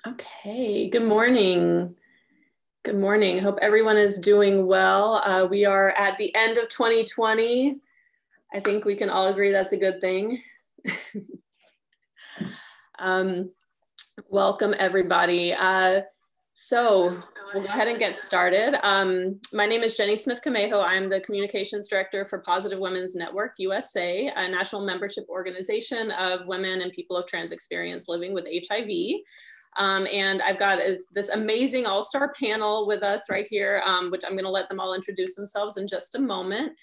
Okay, good morning. Good morning. Hope everyone is doing well. We are at the end of 2020. I think we can all agree that's a good thing. Welcome everybody. So we'll go ahead and get started. My name is Jenny Smith-Camejo. I'm the Communications Director for Positive Women's Network USA, a national membership organization of women and people of trans experience living with HIV. And I've got this amazing all-star panel with us right here, which I'm going to let them all introduce themselves in just a moment.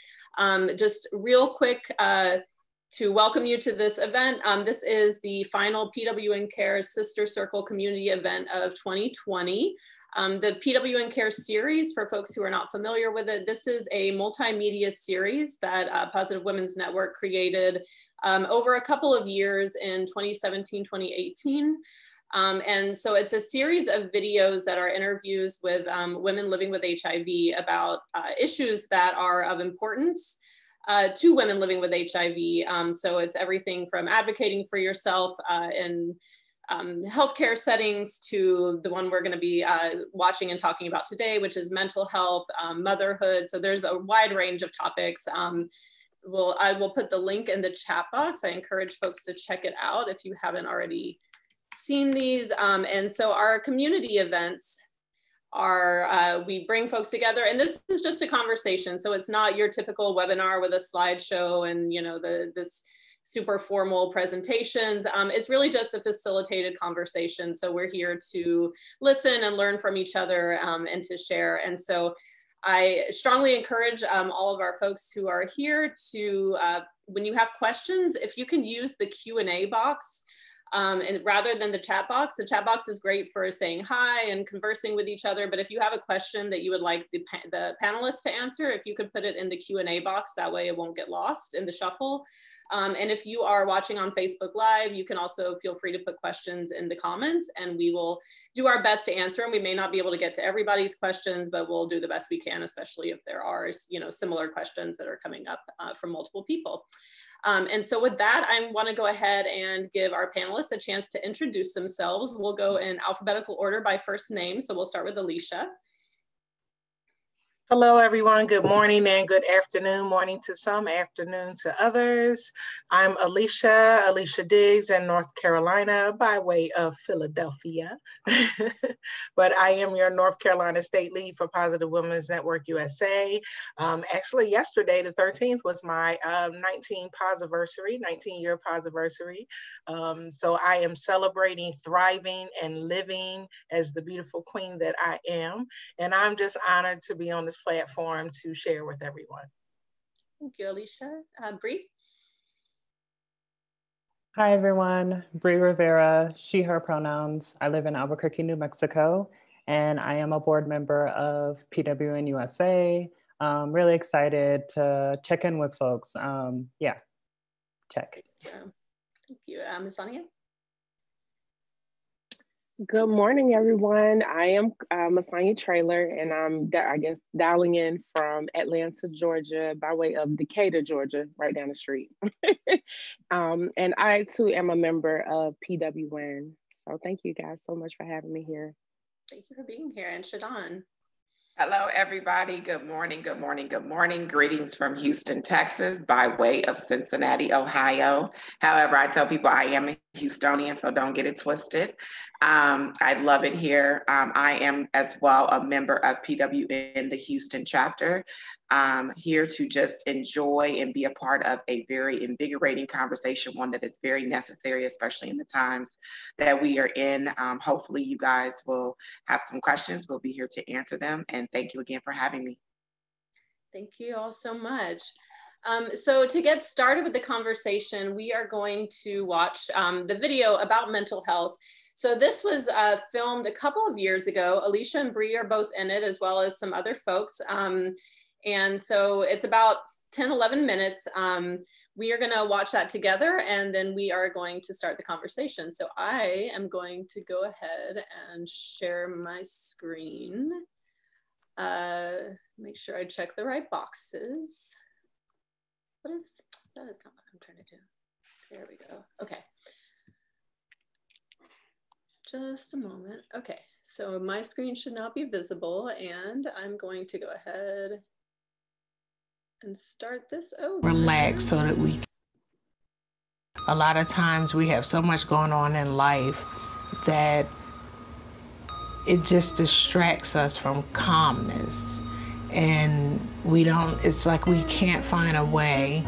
Just real quick to welcome you to this event. This is the final PWNCares Sister Circle Community event of 2020. The PWNCares series, for folks who are not familiar with it, this is a multimedia series that Positive Women's Network created over a couple of years in 2017, 2018. And so it's a series of videos that are interviews with women living with HIV about issues that are of importance to women living with HIV. So it's everything from advocating for yourself in healthcare settings to the one we're going to be watching and talking about today, which is mental health, motherhood. So there's a wide range of topics. I will put the link in the chat box. I encourage folks to check it out if you haven't already seen these. And so our community events are, we bring folks together, and this is just a conversation. So it's not your typical webinar with a slideshow and, you know, this super formal presentations. It's really just a facilitated conversation. So we're here to listen and learn from each other and to share. And so I strongly encourage all of our folks who are here to, when you have questions, if you can use the Q&A box, and rather than the chat box is great for saying hi and conversing with each other. But if you have a question that you would like the panelists to answer, if you could put it in the Q&A box, that way it won't get lost in the shuffle. And if you are watching on Facebook Live, you can also feel free to put questions in the comments and we will do our best to answer them. We may not be able to get to everybody's questions, but we'll do the best we can, especially if there are, you know, similar questions that are coming up from multiple people. And so with that, I want to go ahead and give our panelists a chance to introduce themselves. We'll go in alphabetical order by first name. So we'll start with Alicia. Hello, everyone. Good morning and good afternoon. Morning to some, afternoon to others. I'm Alicia Diggs in North Carolina by way of Philadelphia. But I am your North Carolina State Lead for Positive Women's Network USA. Actually, yesterday, the 13th, was my 19-year posiversary. So I am celebrating, thriving, and living as the beautiful queen that I am. And I'm just honored to be on this platform to share with everyone. Thank you, Alicia. Bre? Hi, everyone. Bre Rivera, she, her pronouns. I live in Albuquerque, New Mexico, and I am a board member of PWN USA. Really excited to check in with folks. Yeah, check. Thank you. Masonia? Good morning, everyone. I am Masonia Traylor, and I'm, I guess, dialing in from Atlanta, Georgia, by way of Decatur, Georgia, right down the street. And I, too, am a member of PWN. So thank you guys so much for having me here. Thank you for being here. And Shadawn? Hello, everybody. Good morning, good morning, good morning. Greetings from Houston, Texas, by way of Cincinnati, Ohio. However, I tell people I am a Houstonian, so don't get it twisted. I love it here. I am as well a member of PWN, the Houston chapter. Here to just enjoy and be a part of a very invigorating conversation, one that is very necessary, especially in the times that we are in. Hopefully you guys will have some questions. We'll be here to answer them. And thank you again for having me. Thank you all so much. So to get started with the conversation, we are going to watch the video about mental health. So this was filmed a couple of years ago. Alicia and Bre are both in it, as well as some other folks. And so it's about 10, 11 minutes. We are gonna watch that together and then we are going to start the conversation. So I am going to go ahead and share my screen. Make sure I check the right boxes. That is not what I'm trying to do. There we go, okay. Just a moment. Okay, so my screen should not be visible, and I'm going to go ahead and start this over. Relax so that we, a lot of times we have so much going on in life that it just distracts us from calmness. And it's like we can't find a way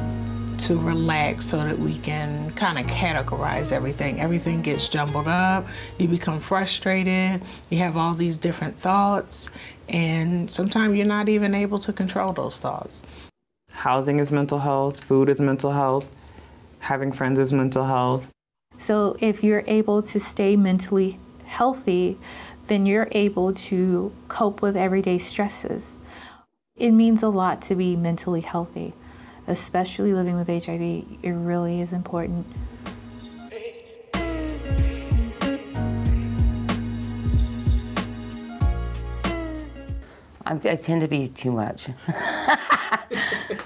to relax so that we can kind of categorize everything. Everything gets jumbled up, you become frustrated, you have all these different thoughts, and sometimes you're not even able to control those thoughts. Housing is mental health, food is mental health, having friends is mental health. So if you're able to stay mentally healthy, then you're able to cope with everyday stresses. It means a lot to be mentally healthy, especially living with HIV. It really is important. I tend to be too much.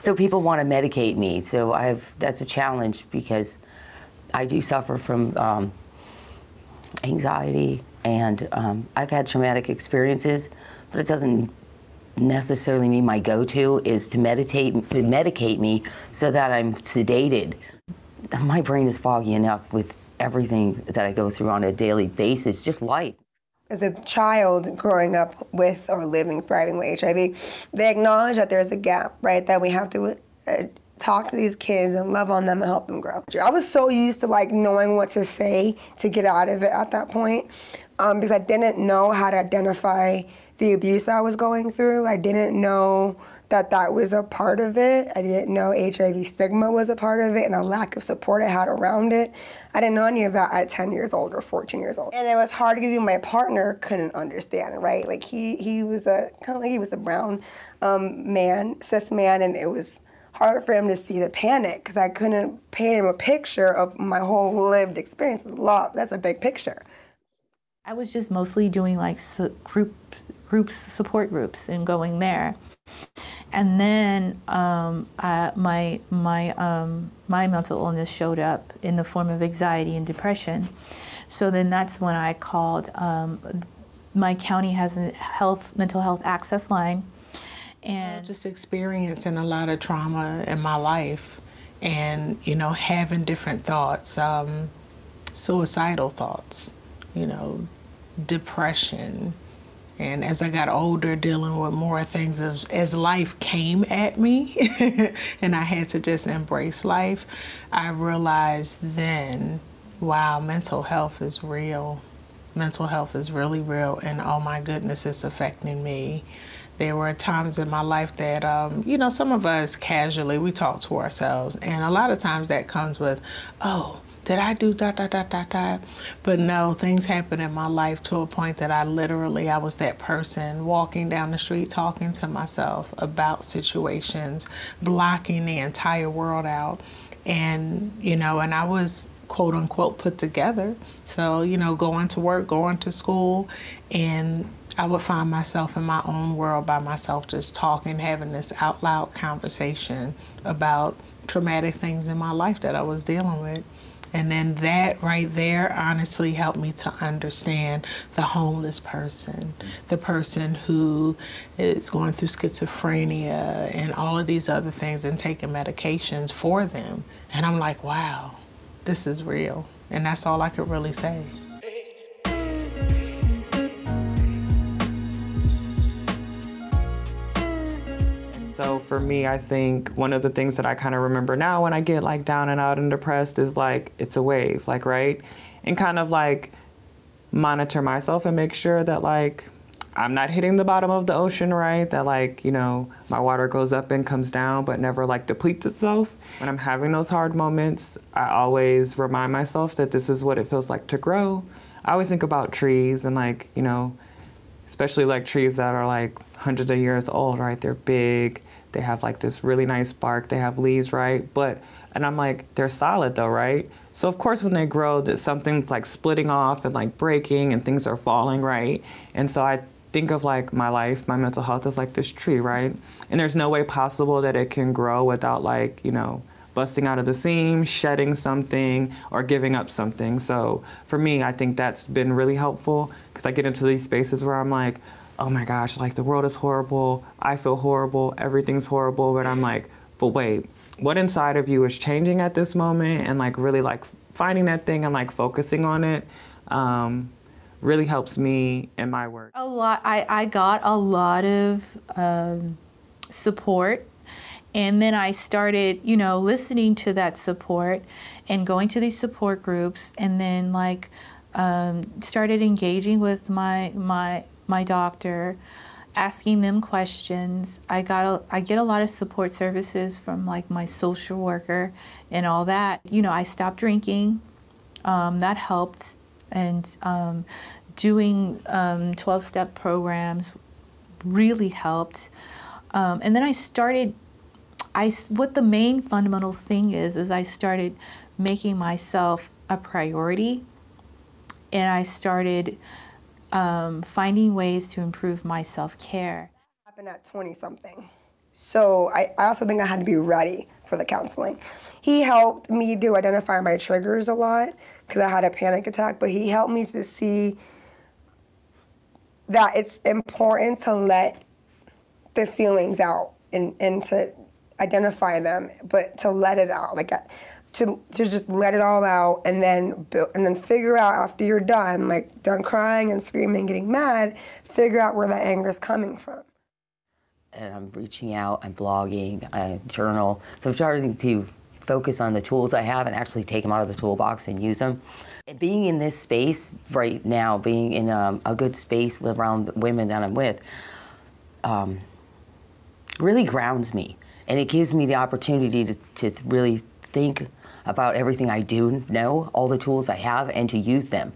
So people want to medicate me. So that's a challenge because I do suffer from anxiety, and I've had traumatic experiences, but it doesn't necessarily mean my go-to is to medicate me so that I'm sedated. My brain is foggy enough with everything that I go through on a daily basis, just life. As a child growing up with or living, thriving with HIV, they acknowledge that there's a gap, right? That we have to talk to these kids and love on them and help them grow. I was so used to like knowing what to say to get out of it at that point because I didn't know how to identify the abuse I was going through. I didn't know that that was a part of it. I didn't know HIV stigma was a part of it and a lack of support I had around it. I didn't know any of that at 10 years old or 14 years old. And it was hard because even my partner couldn't understand, right? Like he was a brown man, cis man, and it was hard for him to see the panic because I couldn't paint him a picture of my whole lived experience of love. That's a big picture. I was just mostly doing like support groups and going there. And then my mental illness showed up in the form of anxiety and depression. So then that's when I called. My county has a mental health access line. And just experiencing a lot of trauma in my life and, having different thoughts, suicidal thoughts, depression. And as I got older, dealing with more things as life came at me and I had to just embrace life, I realized then, wow, mental health is real. Mental health is really real, and oh my goodness, it's affecting me. There were times in my life that, some of us casually, we talk to ourselves, and a lot of times that comes with, oh, did I do ... But no, things happen in my life to a point that I was that person walking down the street talking to myself about situations, blocking the entire world out. And, and I was quote unquote put together. So, going to work, going to school, and I would find myself in my own world by myself, just talking, having this out loud conversation about traumatic things in my life that I was dealing with. And then that right there honestly helped me to understand the homeless person, the person who is going through schizophrenia and all of these other things and taking medications for them. And I'm like, wow, this is real. And that's all I could really say. So for me, I think one of the things that I kind of remember now when I get like down and out and depressed is like, it's a wave, like, right? And kind of like monitor myself and make sure that like, I'm not hitting the bottom of the ocean, right? That like, my water goes up and comes down, but never like depletes itself. When I'm having those hard moments, I always remind myself that this is what it feels like to grow. I always think about trees and like, especially like trees that are like hundreds of years old, right? They're big. They have like this really nice bark. They have leaves, right? And I'm like, they're solid though, right? So of course when they grow, that something's like splitting off and like breaking and things are falling, right? And so I think of like my life, my mental health as like this tree, right? And there's no way possible that it can grow without like, busting out of the seam, shedding something, or giving up something. So for me, I think that's been really helpful, because I get into these spaces where I'm like, oh my gosh, like the world is horrible, I feel horrible, everything's horrible, but I'm like, but wait, what inside of you is changing at this moment? And like really like finding that thing and like focusing on it really helps me in my work. A lot. I got a lot of support. And then I started, you know, listening to that support and going to these support groups, and then like started engaging with my doctor, asking them questions. I get a lot of support services from like my social worker and all that. You know, I stopped drinking. That helped, and doing 12-step programs really helped. And then I started. What the main fundamental thing is I started making myself a priority, and I started finding ways to improve my self-care. Happened at 20-something. So I also think I had to be ready for the counseling. He helped me to identify my triggers a lot, because I had a panic attack, but he helped me to see that it's important to let the feelings out and to identify them, but to let it out, like to just let it all out, and then figure out after you're done, like done crying and screaming, getting mad, figure out where that anger is coming from. And I'm reaching out, I'm blogging, I journal. So I'm starting to focus on the tools I have and actually take them out of the toolbox and use them. And being in this space right now, being in a good space around the women that I'm with, really grounds me. And it gives me the opportunity to really think about everything I do know, all the tools I have, and to use them.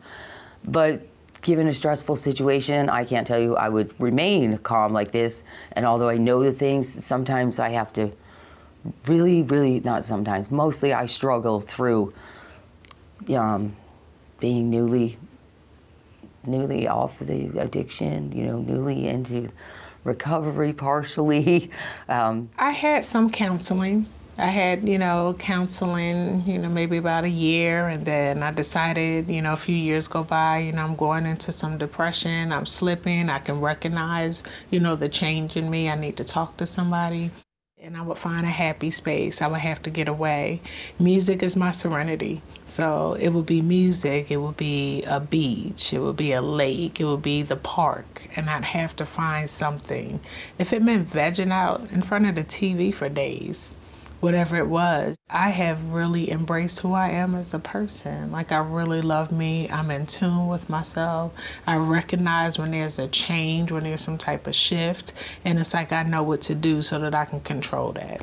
But given a stressful situation, I can't tell you I would remain calm like this. And although I know the things, sometimes I have to really, not sometimes, mostly I struggle through being newly off the addiction, you know, newly into recovery partially. I had some counseling. I had, counseling, maybe about a year, and then I decided, a few years go by, I'm going into some depression, I'm slipping, I can recognize, the change in me, I need to talk to somebody. And I would find a happy space. I would have to get away. Music is my serenity. So it would be music, it would be a beach, it would be a lake, it would be the park, and I'd have to find something. If it meant vegging out in front of the TV for days, whatever it was, I have really embraced who I am as a person. Like, I really love me. I'm in tune with myself. I recognize when there's a change, when there's some type of shift, and it's like I know what to do so that I can control that.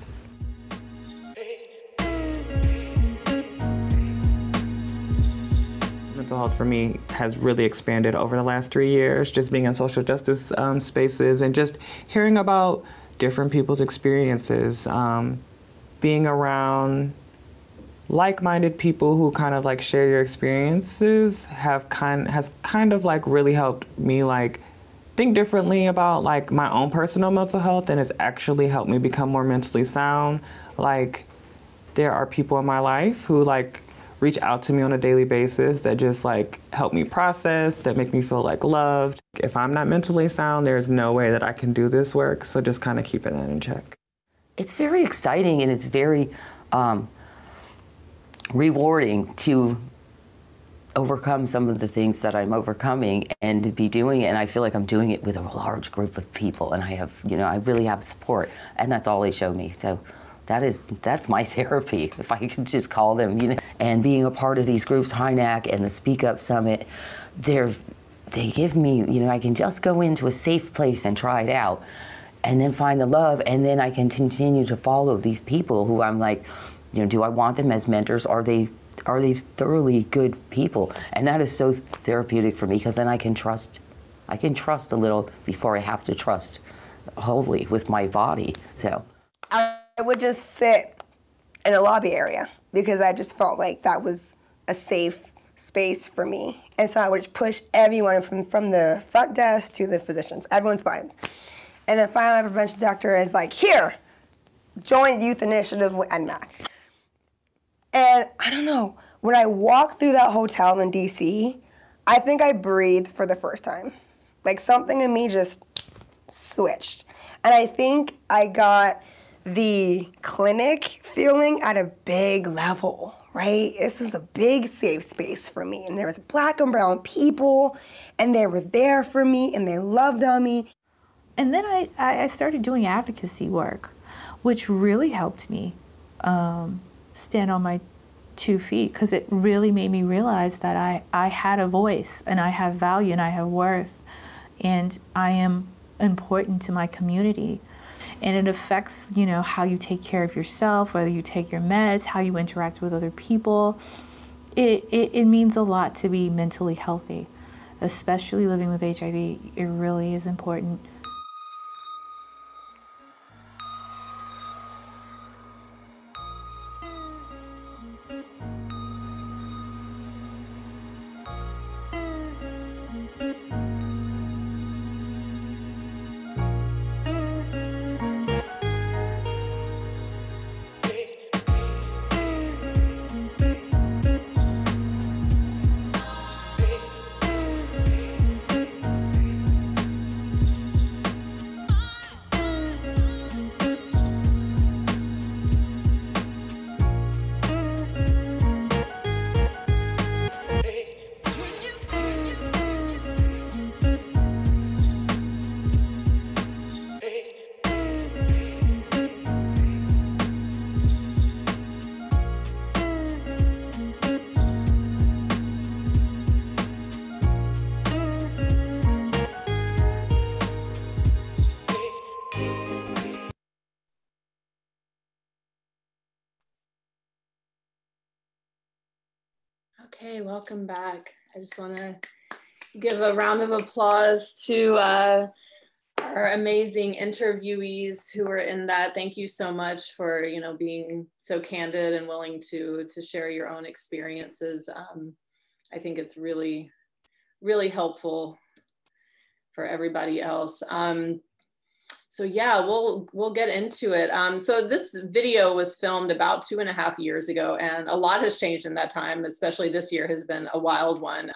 Mental health for me has really expanded over the last 3 years, just being in social justice spaces and just hearing about different people's experiences. Being around like-minded people who kind of like share your experiences has kind of like really helped me like think differently about like my own personal mental health, and it's actually helped me become more mentally sound. Like, there are people in my life who like reach out to me on a daily basis that just like help me process, that make me feel like loved. If I'm not mentally sound, there's no way that I can do this work. So just kind of keeping that in check. It's very exciting, and it's very rewarding to overcome some of the things that I'm overcoming and to be doing it. And I feel like I'm doing it with a large group of people, and I have, I really have support, and that's all they show me. So that's my therapy, if I could just call them, And being a part of these groups, HINAC and the Speak Up Summit, they give me, I can just go into a safe place and try it out, and then find the love, and then I can continue to follow these people who I'm like, do I want them as mentors? Are they thoroughly good people? And that is so therapeutic for me, because then I can trust a little before I have to trust wholly with my body. So I would just sit in a lobby area, because I just felt like that was a safe space for me. And so I would just push everyone from the front desk to the physicians, everyone's buttons. And then finally, my prevention doctor is like, here, join Youth Initiative with NMAC. And I don't know, when I walked through that hotel in DC, I think I breathed for the first time. Like something in me just switched. And I think I got the clinic feeling at a big level, right? This is a big safe space for me. And there was Black and brown people, and they were there for me, and they loved on me. And then I started doing advocacy work, which really helped me stand on my 2 feet, because it really made me realize that I had a voice, and I have value, and I have worth, and I am important to my community. And it affects, you know, how you take care of yourself, whether you take your meds, how you interact with other people. It means a lot to be mentally healthy, especially living with HIV. It really is important. Okay, welcome back. I just want to give a round of applause to our amazing interviewees who were in that. Thank you so much for, you know, being so candid and willing to share your own experiences. I think it's really, really helpful for everybody else. So yeah, we'll get into it. So this video was filmed about 2.5 years ago, and a lot has changed in that time, especially this year has been a wild one.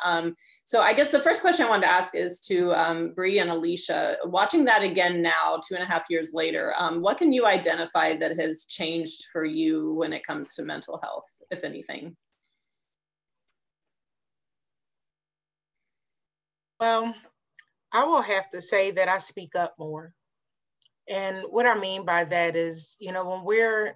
So I guess the first question I wanted to ask is to Bre and Alicia, watching that again now, 2.5 years later, what can you identify that has changed for you when it comes to mental health, if anything? Well, I will have to say that I speak up more. And what I mean by that is, you know, when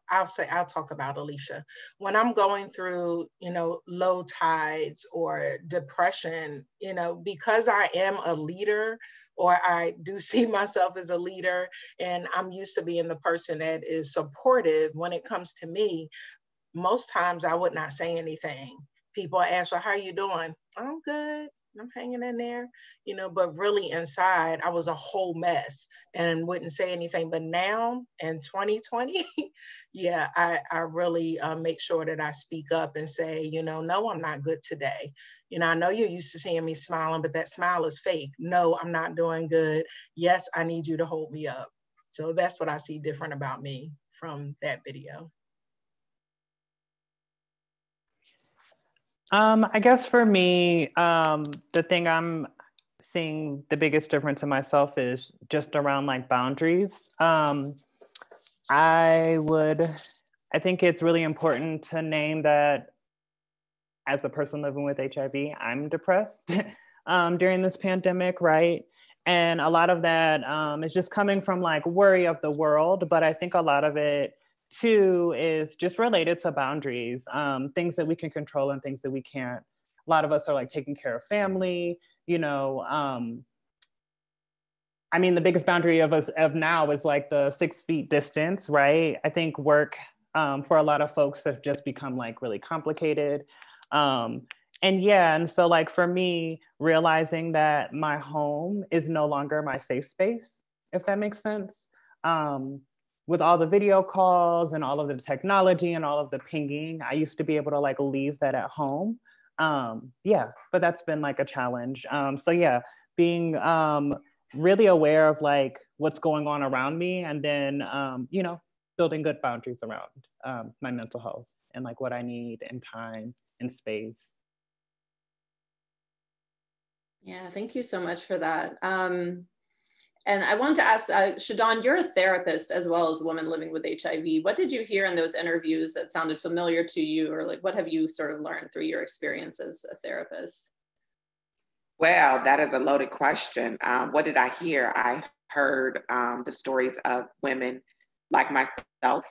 I'll talk about Alicia. When I'm going through, you know, low tides or depression, you know, because I am a leader, or I do see myself as a leader, and I'm used to being the person that is supportive when it comes to me, most times I would not say anything. People ask, well, how are you doing? I'm good. I'm hanging in there, you know, but really inside I was a whole mess and wouldn't say anything. But now in 2020, yeah, I really make sure that I speak up and say, you know, no, I'm not good today. You know, I know you're used to seeing me smiling, but that smile is fake. No, I'm not doing good. Yes, I need you to hold me up. So that's what I see different about me from that video. I guess for me, the thing I'm seeing the biggest difference in myself is just around like boundaries. I think it's really important to name that as a person living with HIV, I'm depressed during this pandemic, right? And a lot of that is just coming from like worry of the world, but I think a lot of it too is just related to boundaries, things that we can control and things that we can't. A lot of us are like taking care of family, you know. I mean, the biggest boundary of now is like the 6 feet distance, right? I think work for a lot of folks have just become like really complicated. And yeah, and so like for me, realizing that my home is no longer my safe space, if that makes sense. With all the video calls and all of the technology and all of the pinging, I used to be able to like leave that at home. Yeah, but that's been like a challenge. So yeah, being really aware of like what's going on around me, and then, you know, building good boundaries around my mental health and like what I need in time and space. Yeah, thank you so much for that. And I wanted to ask, Shadawn, you're a therapist as well as a woman living with HIV. What did you hear in those interviews that sounded familiar to you, or like what have you sort of learned through your experience as a therapist? Well, that is a loaded question. What did I hear? I heard the stories of women like myself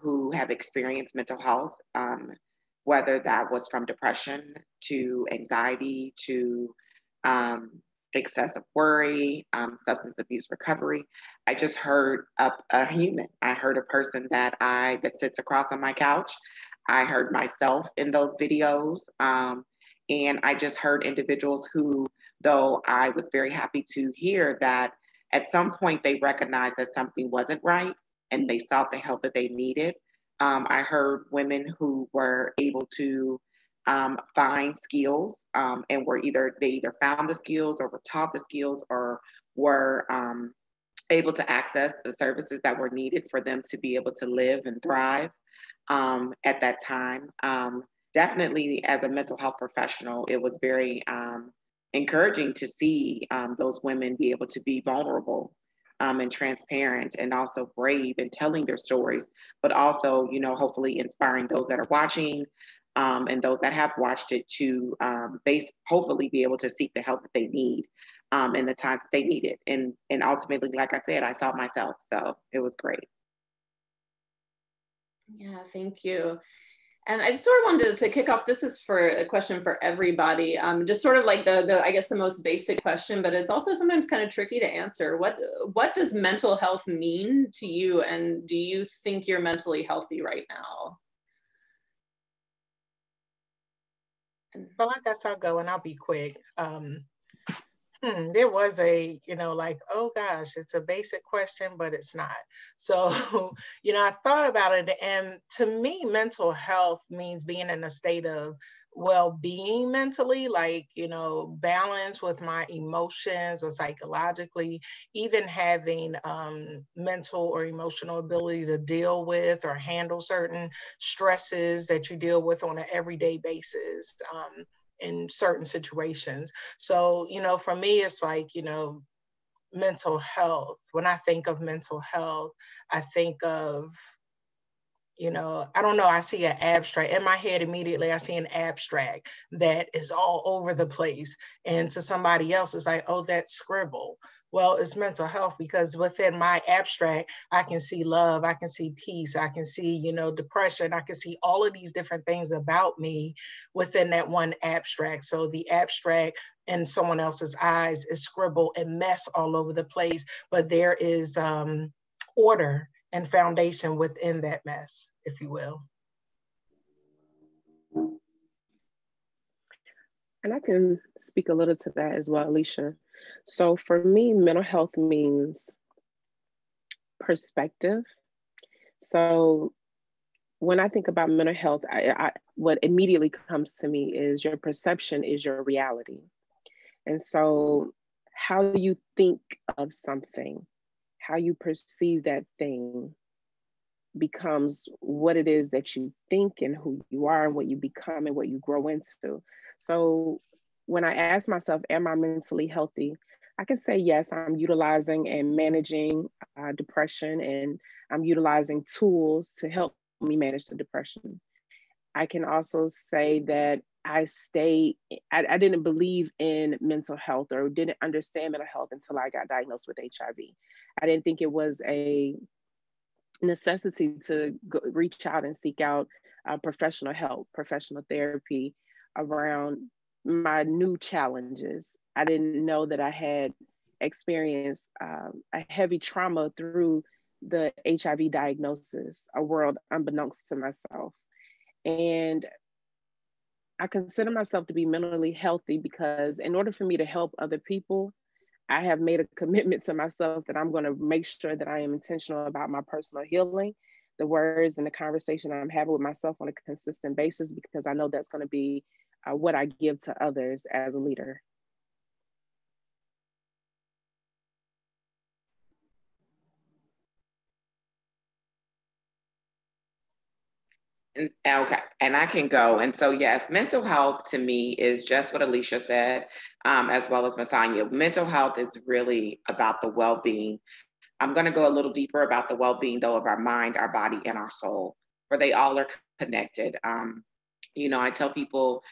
who have experienced mental health, whether that was from depression to anxiety to excessive worry, substance abuse recovery. I just heard a human. I heard a person that sits across on my couch. I heard myself in those videos. And I just heard individuals who, though I was very happy to hear that at some point they recognized that something wasn't right and they sought the help that they needed. I heard women who were able to find skills and they either found the skills or were taught the skills or were able to access the services that were needed for them to be able to live and thrive at that time. Definitely as a mental health professional, it was very encouraging to see those women be able to be vulnerable and transparent and also brave in telling their stories, but also, hopefully inspiring those that are watching and those that have watched it to hopefully be able to seek the help that they need in the times that they need it. And ultimately, like I said, I saw it myself, so it was great. Yeah, thank you. And I just sort of wanted to kick off, this is for a question for everybody, just sort of like I guess the most basic question, but it's also sometimes kind of tricky to answer. What does mental health mean to you? And do you think you're mentally healthy right now? Well, I guess I'll go and I'll be quick. There was oh gosh, it's a basic question, but it's not. So, I thought about it, and to me, mental health means being in a state of well-being mentally, balance with my emotions or psychologically, even having mental or emotional ability to deal with or handle certain stresses that you deal with on an everyday basis. In certain situations. So, for me, it's mental health. When I think of mental health, I think of, I don't know, I see an abstract in my head immediately. I see an abstract that is all over the place. And to somebody else, it's like, oh, that's scribble. Well, it's mental health because within my abstract, I can see love, I can see peace, I can see, depression, I can see all of these different things about me within that one abstract. So the abstract in someone else's eyes is scribble and mess all over the place, but there is order and foundation within that mess, if you will. And I can speak a little to that as well, Alicia. So for me, mental health means perspective. So when I think about mental health, what immediately comes to me is your perception is your reality. And so how you think of something, how you perceive that thing becomes what it is that you think and who you are and what you become and what you grow into. So when I ask myself, am I mentally healthy? I can say, yes, I'm utilizing and managing depression, and I'm utilizing tools to help me manage the depression. I can also say that I didn't believe in mental health or didn't understand mental health until I got diagnosed with HIV. I didn't think it was a necessity to reach out and seek out professional help, professional therapy around my new challenges. I didn't know that I had experienced a heavy trauma through the HIV diagnosis, a world unbeknownst to myself. And I consider myself to be mentally healthy because in order for me to help other people, I have made a commitment to myself that I'm going to make sure that I am intentional about my personal healing, the words and the conversation I'm having with myself on a consistent basis, because I know that's going to be what I give to others as a leader. Okay, and I can go. And so, yes, mental health to me is just what Alicia said, as well as Masonia. Mental health is really about the well-being. I'm going to go a little deeper about the well-being, though, of our mind, our body, and our soul, where they all are connected. I tell people,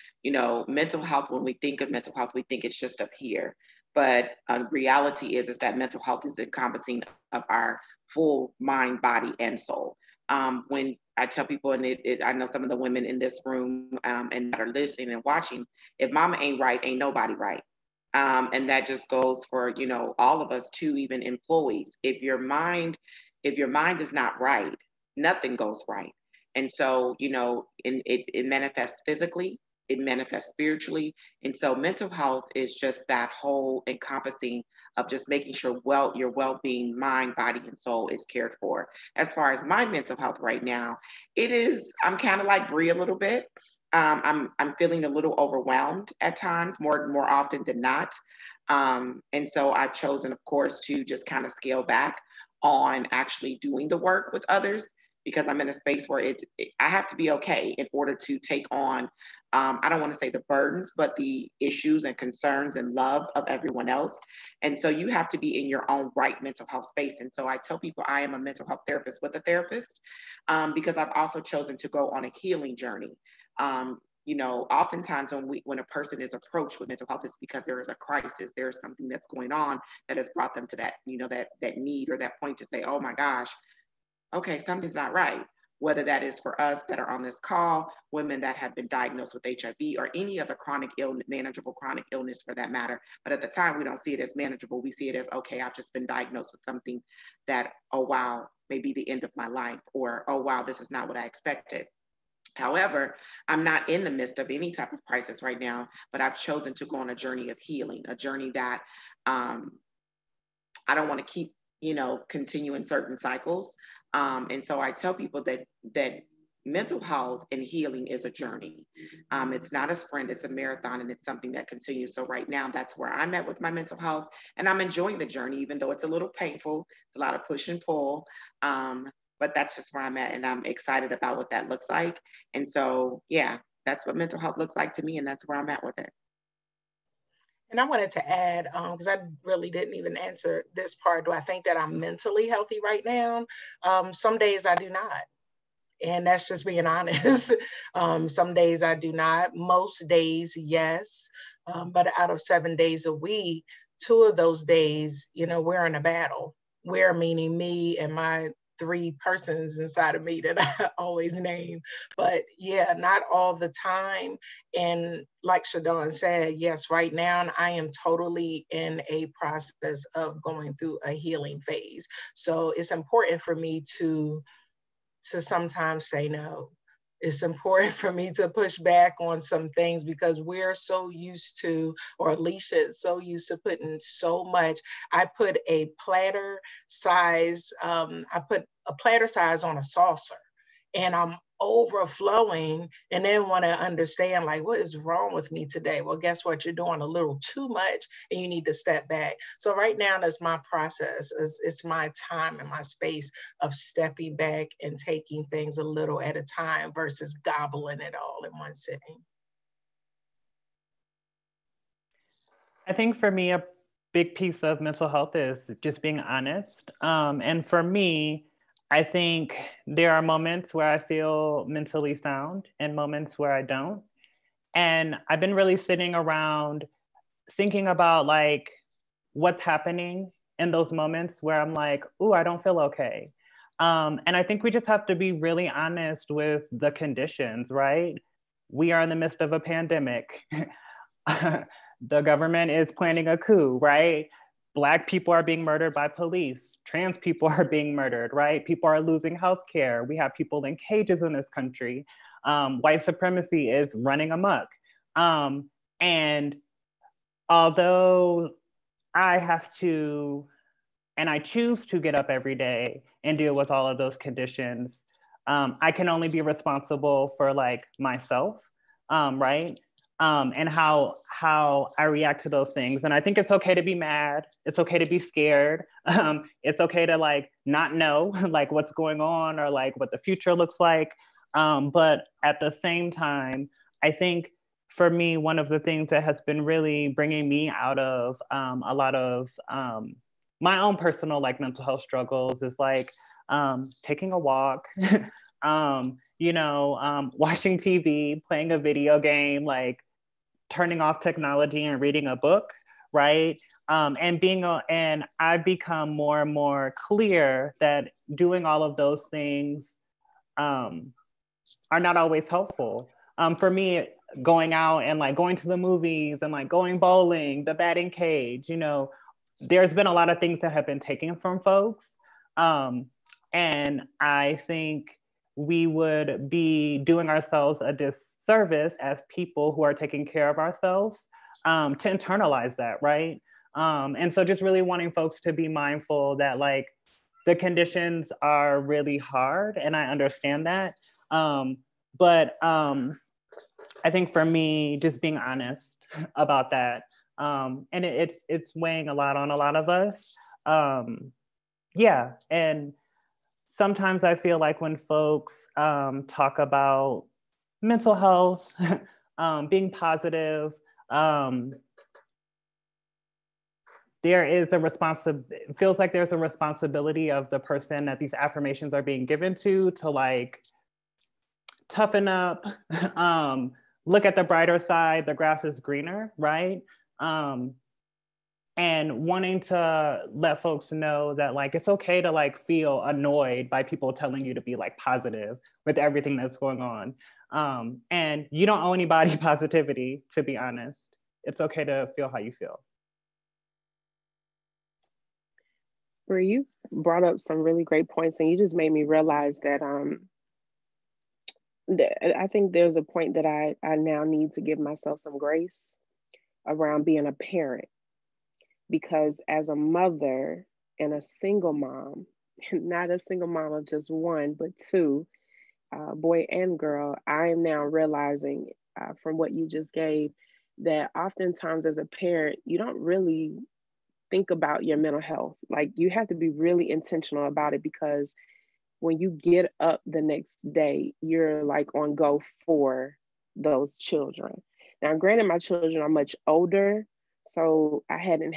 mental health, when we think of mental health, we think it's just up here. But reality is that mental health is encompassing of our full mind, body, and soul. When I tell people, and I know some of the women in this room and that are listening and watching, if mama ain't right, ain't nobody right. And that just goes for, all of us too, even employees. If your mind is not right, nothing goes right. And so, it manifests physically, it manifests spiritually. And so mental health is just that whole encompassing of just making sure your well-being, mind, body, and soul is cared for. As far as my mental health right now, I'm kind of like Bre a little bit. I'm feeling a little overwhelmed at times, more often than not. And so I've chosen, of course, to just kind of scale back on actually doing the work with others, because I'm in a space where I have to be okay in order to take on, I don't want to say the burdens, but the issues and concerns and love of everyone else. And so you have to be in your own right mental health space. And so I tell people I am a mental health therapist with a therapist, because I've also chosen to go on a healing journey. Oftentimes when a person is approached with mental health, it's because there is a crisis, there is something that's going on that has brought them to that, that need or that point to say, oh my gosh, okay, something's not right. Whether that is for us that are on this call, women that have been diagnosed with HIV or any other manageable chronic illness for that matter. But at the time, we don't see it as manageable. We see it as, okay, I've just been diagnosed with something that, oh, wow, may be the end of my life, or, oh, wow, this is not what I expected. However, I'm not in the midst of any type of crisis right now, but I've chosen to go on a journey of healing, a journey that I don't want to keep, continuing certain cycles. And so I tell people that mental health and healing is a journey. It's not a sprint, it's a marathon, and it's something that continues. So right now, that's where I'm at with my mental health, and I'm enjoying the journey, even though it's a little painful. It's a lot of push and pull. But that's just where I'm at, and I'm excited about what that looks like. And so, yeah, that's what mental health looks like to me, and that's where I'm at with it. And I wanted to add, because I really didn't even answer this part, do I think that I'm mentally healthy right now? Some days I do not. And that's just being honest. Some days I do not. Most days, yes. But out of 7 days a week, 2 of those days, we're in a battle. We're meaning me and my 3 persons inside of me that I always name. But yeah, not all the time. And like Shadawn said, yes, right now I am totally in a process of going through a healing phase. So it's important for me to sometimes say no. It's important for me to push back on some things, because we're so used to, or Alicia is so used to putting so much. I put a platter size on a saucer, and I'm overflowing, and then want to understand, like, what is wrong with me today? Well, guess what? You're doing a little too much, and you need to step back. So right now, that's my process. It's my time and my space of stepping back and taking things a little at a time versus gobbling it all in one sitting. I think for me, a big piece of mental health is just being honest. And for me, I think there are moments where I feel mentally sound and moments where I don't. And I've been really sitting around thinking about like what's happening in those moments where I'm like, ooh, I don't feel okay. And I think we just have to be really honest with the conditions, right? We are in the midst of a pandemic. The government is planning a coup, right? Black people are being murdered by police. Trans people are being murdered, right? People are losing healthcare. We have people in cages in this country. White supremacy is running amok. And although I have to, and I choose to get up every day and deal with all of those conditions, I can only be responsible for like myself, right? And how I react to those things. And I think it's okay to be mad. It's okay to be scared. It's okay to like not know like what's going on or like what the future looks like. But at the same time, I think for me, one of the things that has been really bringing me out of a lot of my own personal like mental health struggles is like taking a walk, watching TV, playing a video game, like turning off technology and reading a book, right? And I've become more and more clear that doing all of those things are not always helpful. For me, going out and like going to the movies and like going bowling, the batting cage, there's been a lot of things that have been taken from folks. And I think we would be doing ourselves a disservice as people who are taking care of ourselves to internalize that, right? And so just really wanting folks to be mindful that like the conditions are really hard, and I understand that. But I think for me, just being honest about that, and it's weighing a lot on a lot of us. Yeah, and sometimes I feel like when folks talk about mental health, being positive, it feels like there's a responsibility of the person that these affirmations are being given to like toughen up, look at the brighter side, the grass is greener, right? And wanting to let folks know that like, it's okay to like feel annoyed by people telling you to be like positive with everything that's going on. And you don't owe anybody positivity, to be honest. It's okay to feel how you feel. Bre, you brought up some really great points, and you just made me realize that I think there's a point that I now need to give myself some grace around being a parent, because as a mother and a single mom, not a single mom of just one, but two, boy and girl, I am now realizing from what you just gave that oftentimes as a parent, you don't really think about your mental health. Like you have to be really intentional about it, because when you get up the next day, you're like on go for those children. Now, granted, my children are much older, so I hadn't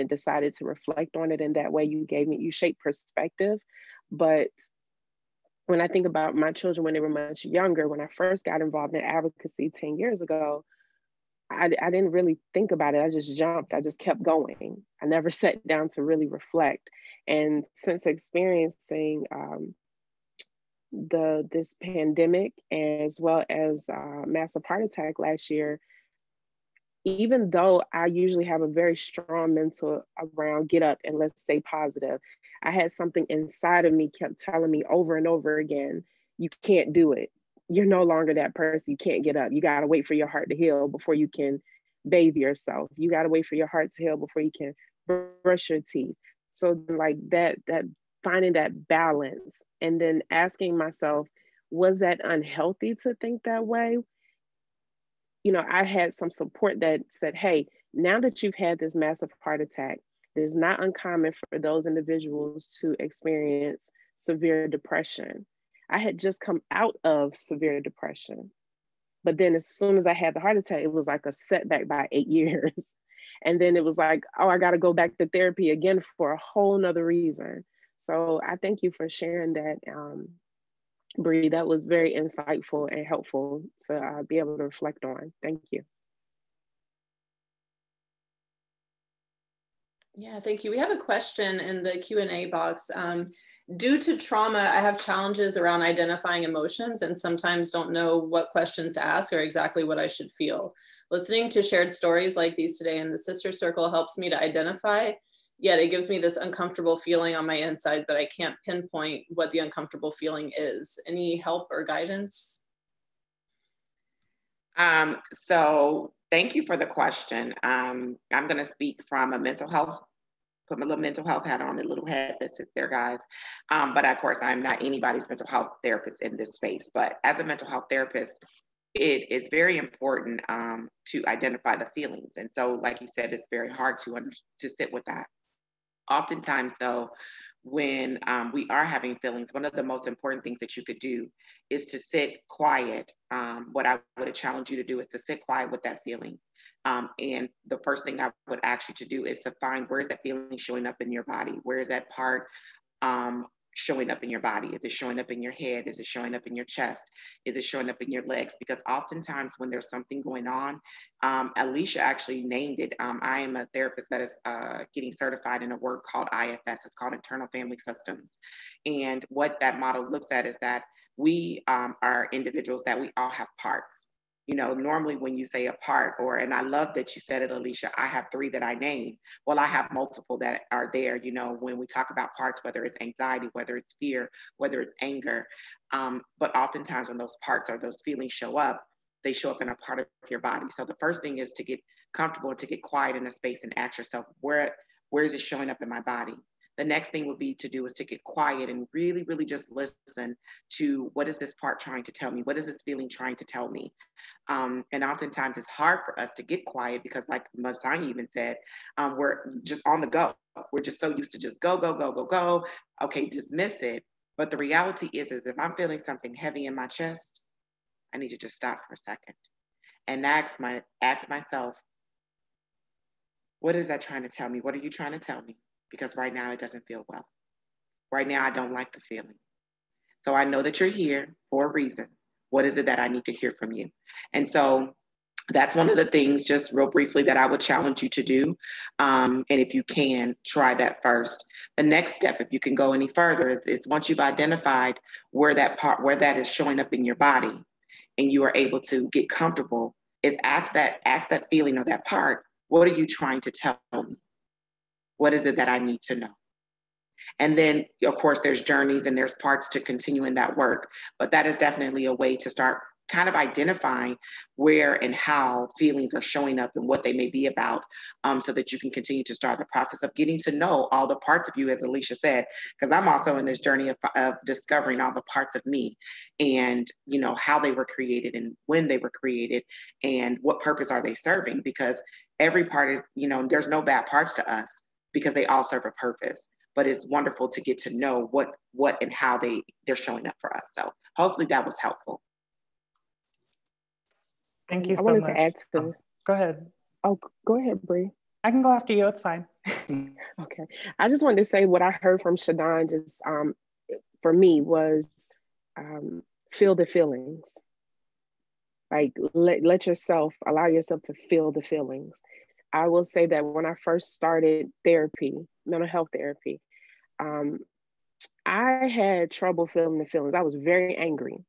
decided to reflect on it in that way. You shaped perspective. But when I think about my children when they were much younger, when I first got involved in advocacy 10 years ago, I didn't really think about it. I just jumped. I just kept going. I never sat down to really reflect. And since experiencing this pandemic, as well as massive heart attack last year, even though I usually have a very strong mental around get up and let's stay positive, I had something inside of me kept telling me over and over again, you can't do it. You're no longer that person. You can't get up. You got to wait for your heart to heal before you can bathe yourself. You got to wait for your heart to heal before you can brush your teeth. So like that finding that balance, and then asking myself, was that unhealthy to think that way? I had some support that said, hey, now that you've had this massive heart attack, it is not uncommon for those individuals to experience severe depression. I had just come out of severe depression. But then as soon as I had the heart attack, it was like a setback by 8 years. And then it was like, oh, I got to go back to therapy again for a whole nother reason. So I thank you for sharing that, Bre. That was very insightful and helpful to be able to reflect on. Thank you. Yeah, thank you. We have a question in the Q&A box. Due to trauma, I have challenges around identifying emotions and sometimes don't know what questions to ask or exactly what I should feel. Listening to shared stories like these today in the Sister Circle helps me to identify, yet it gives me this uncomfortable feeling on my inside that I can't pinpoint what the uncomfortable feeling is. Any help or guidance? So thank you for the question. I'm going to speak from a mental health, put my little mental health hat on, the little head that sits there, guys. But of course, I'm not anybody's mental health therapist in this space. But as a mental health therapist, it is very important to identify the feelings. And so, like you said, it's very hard to sit with that. Oftentimes, though, when we are having feelings, one of the most important things that you could do is to sit quiet. What I would challenge you to do is to sit quiet with that feeling. And the first thing I would ask you to do is to find, where is that feeling showing up in your body? Where is that part showing up in your body? Is it showing up in your head? Is it showing up in your chest? Is it showing up in your legs? Because oftentimes when there's something going on, Alicia actually named it. I am a therapist that is getting certified in a word called IFS. It's called Internal Family Systems. And what that model looks at is that we are individuals that we all have parts. You know, normally when you say a part, and I love that you said it, Alicia, I have 3 that I named. Well, I have multiple that are there, you know, when we talk about parts, whether it's anxiety, whether it's fear, whether it's anger. But oftentimes when those parts or those feelings show up, they show up in a part of your body. So the first thing is to get comfortable and to get quiet in a space and ask yourself, where is it showing up in my body? The next thing would be to do is to get quiet and really, really just listen to, what is this part trying to tell me? What is this feeling trying to tell me? And oftentimes it's hard for us to get quiet because, like Masonia even said, we're just on the go. We're just so used to just go, go, go, go, go. Okay, dismiss it. But the reality is if I'm feeling something heavy in my chest, I need to just stop for a second and ask myself, what is that trying to tell me? What are you trying to tell me? Because right now it doesn't feel well. Right now I don't like the feeling. So I know that you're here for a reason. What is it that I need to hear from you? And so that's one of the things, just real briefly, that I would challenge you to do. And if you can, try that first. The next step, if you can go any further, is once you've identified where that is showing up in your body and you are able to get comfortable, is ask that feeling or that part, what are you trying to tell me? What is it that I need to know? And then, of course, there's journeys and there's parts to continue in that work. But that is definitely a way to start kind of identifying where and how feelings are showing up and what they may be about, so that you can continue to start the process of getting to know all the parts of you, as Alicia said, because I'm also in this journey of discovering all the parts of me and, you know, how they were created and when they were created and what purpose are they serving, because every part is, you know, there's no bad parts to us because they all serve a purpose. But it's wonderful to get to know what and how they're showing up for us. So hopefully that was helpful. Thank you so wanted much. to add to. Go ahead. Oh, go ahead, Bre. I can go after you. It's fine. Okay. I just wanted to say what I heard from Shadawn just for me was feel the feelings. Like allow yourself to feel the feelings. I will say that when I first started therapy, mental health therapy, I had trouble feeling the feelings. I was very angry.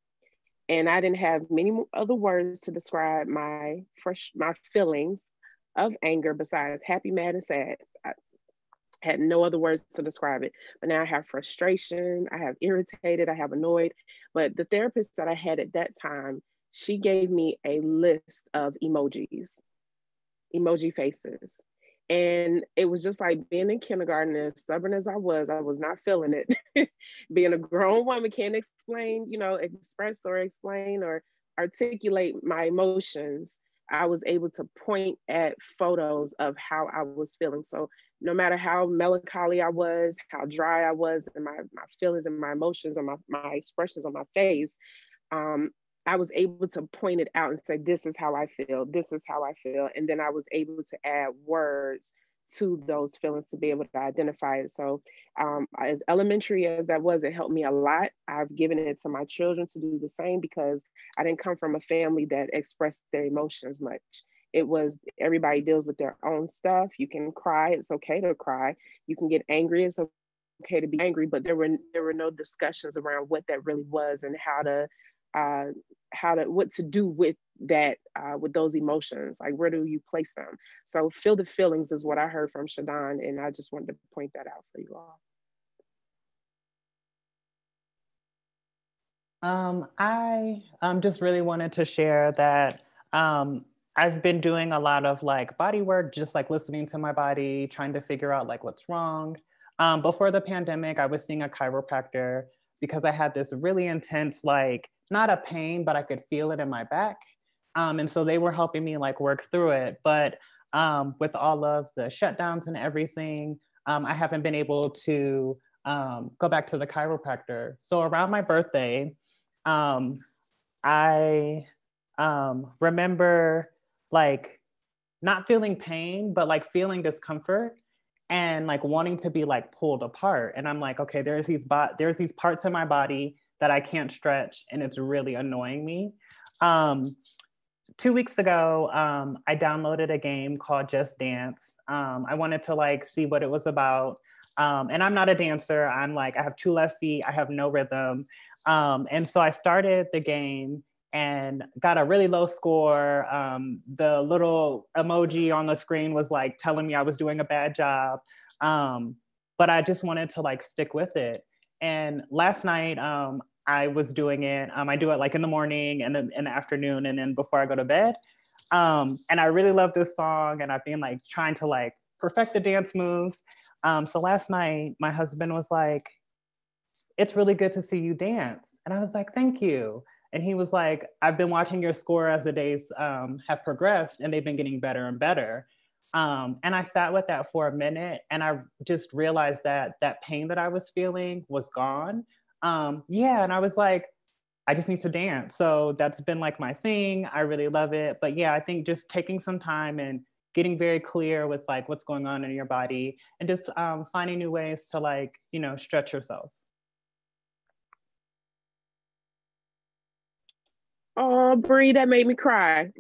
And I didn't have many other words to describe my feelings of anger besides happy, mad, and sad. I had no other words to describe it. But now I have frustration, I have irritated, I have annoyed. But the therapist that I had at that time, she gave me a list of emoji faces. And it was just like being in kindergarten, as stubborn as I was not feeling it. Being a grown woman can't explain, express or explain or articulate my emotions. I was able to point at photos of how I was feeling. So no matter how melancholy I was, how dry I was, and my feelings and my emotions and my expressions on my face, I was able to point it out and say, this is how I feel. This is how I feel. And then I was able to add words to those feelings to be able to identify it. So as elementary as that was, it helped me a lot. I've given it to my children to do the same because I didn't come from a family that expressed their emotions much. It was everybody deals with their own stuff. You can cry. It's okay to cry. You can get angry. It's okay to be angry. But there were no discussions around what that really was and what to do with that, with those emotions, like where do you place them? So feel the feelings is what I heard from Shadawn, and I just wanted to point that out for you all. I just really wanted to share that I've been doing a lot of like body work, just like listening to my body, trying to figure out like what's wrong. Before the pandemic, I was seeing a chiropractor because I had this really intense, like, not a pain, but I could feel it in my back. And so they were helping me like work through it. But with all of the shutdowns and everything, I haven't been able to go back to the chiropractor. So around my birthday, I remember like not feeling pain, but like feeling discomfort and like wanting to be like pulled apart. And I'm like, okay, there's these parts in my body that I can't stretch, and it's really annoying me. 2 weeks ago, I downloaded a game called Just Dance. I wanted to like see what it was about. And I'm not a dancer. I'm like, I have 2 left feet. I have no rhythm. And so I started the game and got a really low score. The little emoji on the screen was like telling me I was doing a bad job. But I just wanted to like stick with it. And last night, I was doing it. I do it like in the morning and in the afternoon and then before I go to bed. And I really love this song, and I've been like trying to like perfect the dance moves. So last night, my husband was like, "It's really good to see you dance." And I was like, "Thank you." And he was like, "I've been watching your score as the days have progressed, and they've been getting better and better." And I sat with that for a minute, and I just realized that that pain that I was feeling was gone. And I was like, I just need to dance. So that's been like my thing. I really love it. But yeah, I think just taking some time and getting very clear with like what's going on in your body, and just finding new ways to like, stretch yourself. Oh, Bre, that made me cry.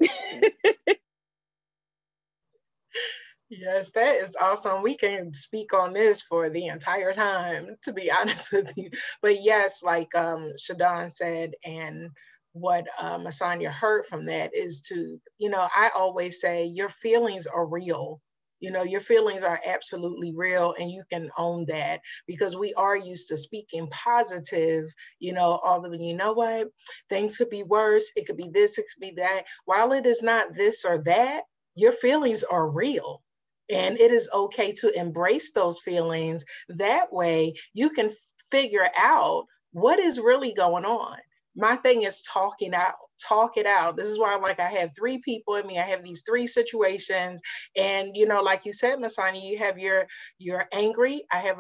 Yes, that is awesome. We can speak on this for the entire time, to be honest with you. But yes, like Shadawn said, and what Masonia heard from that is to, I always say your feelings are real. Your feelings are absolutely real, and you can own that, because we are used to speaking positive, all of it. You know what? Things could be worse. It could be this, it could be that. While it is not this or that, your feelings are real. And it is okay to embrace those feelings. That way you can figure out what is really going on. My thing is talk it out. This is why I have 3 people in me. I have these 3 situations. And, like you said, Masonia, you have you're angry. I have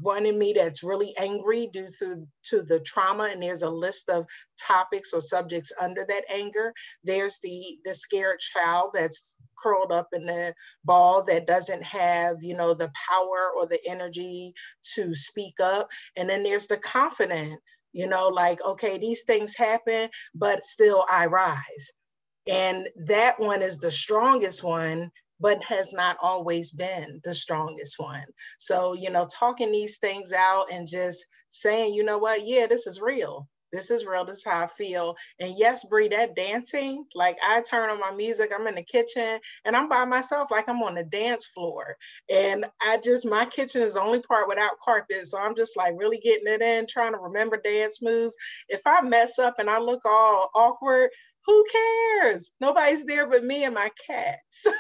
one in me that's really angry due to the trauma, and there's a list of topics or subjects under that anger. There's the scared child that's curled up in the ball that doesn't have, the power or the energy to speak up. And then there's the confident, okay, these things happen, but still I rise. And that one is the strongest one, but has not always been the strongest one. So, talking these things out and just saying, you know what, yeah, this is real. This is real. This is how I feel. And yes, Bre, that dancing, like I turn on my music, I'm in the kitchen and I'm by myself, like I'm on the dance floor. And my kitchen is the only part without carpet. So I'm just like really getting it in, trying to remember dance moves. If I mess up and I look all awkward, who cares? Nobody's there but me and my cat. So,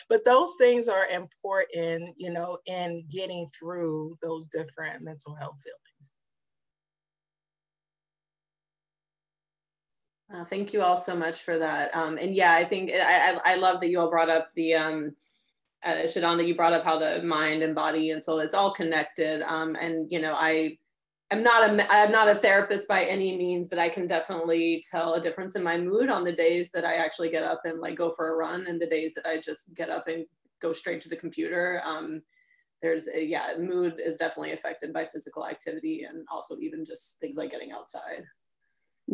but those things are important, in getting through those different mental health feelings. Thank you all so much for that. And yeah, I think I love that you all brought up the, Shadawn, that you brought up how the mind and body and soul, it's all connected. And, I'm not a therapist by any means, but I can definitely tell a difference in my mood on the days that I actually get up and like go for a run, and the days that I just get up and go straight to the computer. Mood is definitely affected by physical activity, and also even just things like getting outside.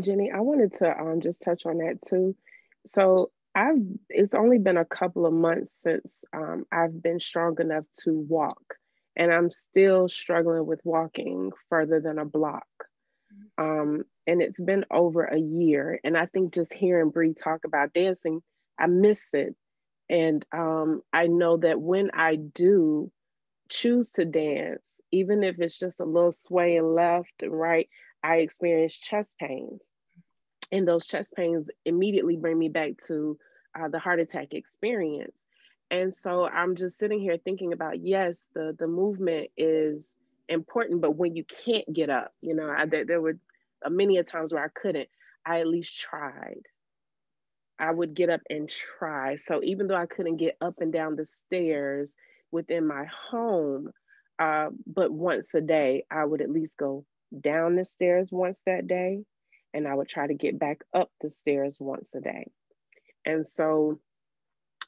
Jenny, I wanted to just touch on that too. So it's only been a couple of months since I've been strong enough to walk, and I'm still struggling with walking further than a block. And it's been over a year. And I think just hearing Bre talk about dancing, I miss it. And I know that when I do choose to dance, even if it's just a little swaying left and right, I experience chest pains. And those chest pains immediately bring me back to the heart attack experience. And so I'm just sitting here thinking about, yes, the movement is important, but when you can't get up, there were many a times where I couldn't, I at least tried. I would get up and try. So even though I couldn't get up and down the stairs within my home, But once a day, I would at least go down the stairs once that day, and I would try to get back up the stairs once a day. And so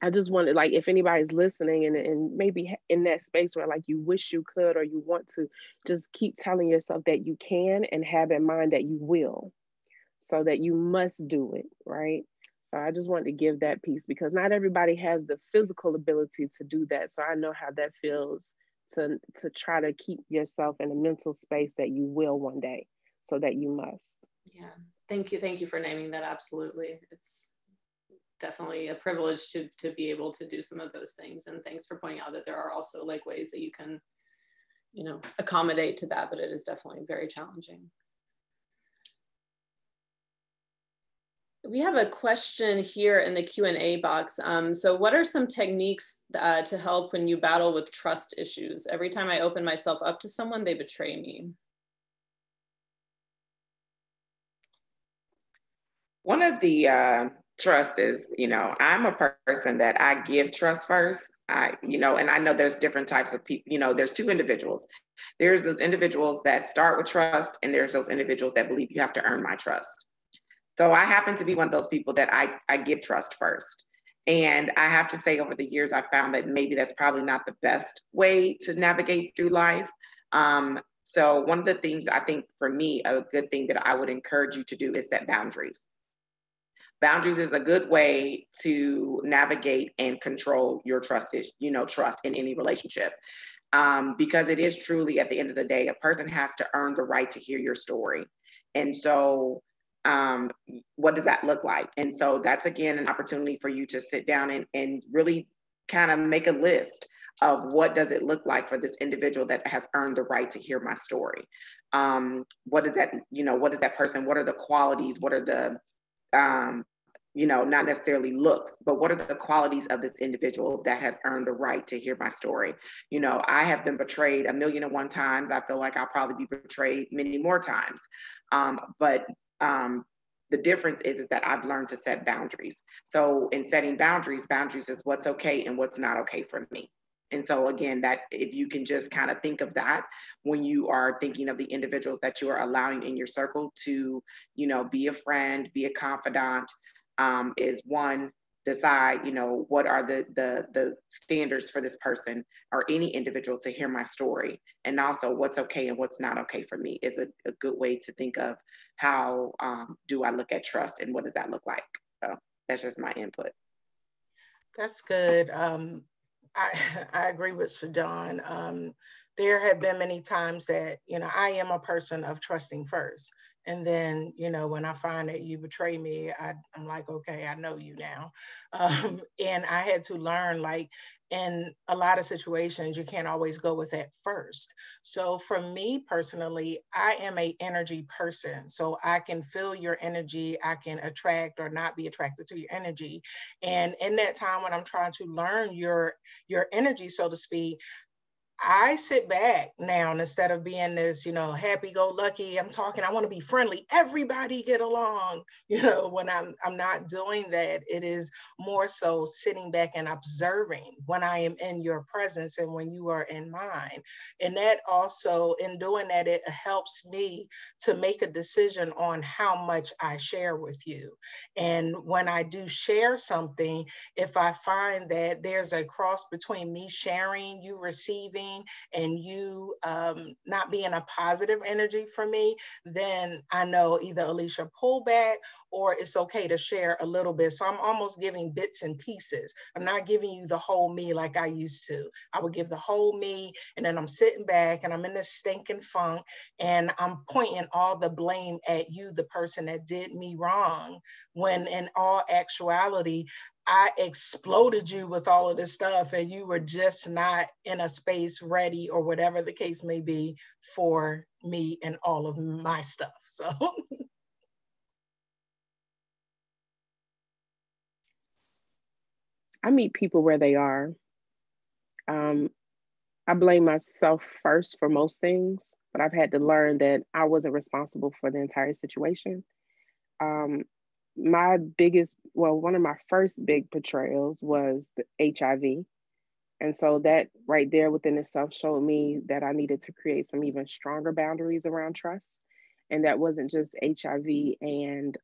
I just wanted, like, if anybody's listening and maybe in that space where like you wish you could, or you want to, just keep telling yourself that you can, and have in mind that you will, so that you must do it, right? So I just wanted to give that piece, because not everybody has the physical ability to do that. So I know how that feels to try to keep yourself in a mental space that you will one day, so that you must. Yeah, thank you for naming that. Absolutely. It's definitely a privilege to be able to do some of those things, and thanks for pointing out that there are also like ways that you can, you know, accommodate to that, but it is definitely very challenging. We have a question here in the Q&A box. So what are some techniques to help when you battle with trust issues? Every time I open myself up to someone, they betray me. One of the trust is, you know, I'm a person that I give trust first. You know, and I know there's different types of people, you know, there's two individuals. There's those individuals that start with trust, and there's those individuals that believe you have to earn my trust. So I happen to be one of those people that I give trust first. And I have to say, over the years, I found that maybe that's probably not the best way to navigate through life. So one of the things I think for me, a good thing that I would encourage you to do is set boundaries. Boundaries is a good way to navigate and control your trust, you know, trust in any relationship. Because it is truly, at the end of the day, a person has to earn the right to hear your story. And so what does that look like? And so that's, again, an opportunity for you to sit down and really kind of make a list of what does it look like for this individual that has earned the right to hear my story. What is that, you know, what is that person? What are the qualities? What are the, you know, not necessarily looks, but what are the qualities of this individual that has earned the right to hear my story? You know, I have been betrayed 1,000,001 times. I feel like I'll probably be betrayed many more times. But the difference is that I've learned to set boundaries. So in setting boundaries is what's okay and what's not okay for me. And so again, that if you can just kind of think of that when you are thinking of the individuals that you are allowing in your circle to, you know, be a friend, be a confidant, is one, decide, you know, what are the standards for this person or any individual to hear my story, and also what's okay and what's not okay for me is a good way to think of how do I look at trust and what does that look like. So that's just my input. That's good. I agree with Shadawn. There have been many times that, you know, I am a person of trusting first. And then, you know, when I find that you betray me, I'm like, okay, I know you now. And I had to learn, like, in a lot of situations, you can't always go with that first. So for me personally, I am an energy person. So I can feel your energy. I can attract or not be attracted to your energy. And in that time when I'm trying to learn your energy, so to speak, I sit back now, and instead of being this, you know, happy-go-lucky, I'm talking, I want to be friendly, everybody get along. You know, when I'm not doing that, it is more so sitting back and observing when I am in your presence and when you are in mine. And that also, in doing that, it helps me to make a decision on how much I share with you. And when I do share something, if I find that there's a cross between me sharing, you receiving, and you not being a positive energy for me, then I know either Alicia pull back or it's okay to share a little bit. So I'm almost giving bits and pieces. I'm not giving you the whole me like I used to. I would give the whole me, and then I'm sitting back and I'm in this stinking funk and I'm pointing all the blame at you, the person that did me wrong, when in all actuality, I exploded you with all of this stuff and you were just not in a space ready, or whatever the case may be, for me and all of my stuff. So I meet people where they are. I blame myself first for most things, but I've had to learn that I wasn't responsible for the entire situation. One of my first big betrayals was the HIV. And so that right there within itself showed me that I needed to create some even stronger boundaries around trust. And that wasn't just HIV and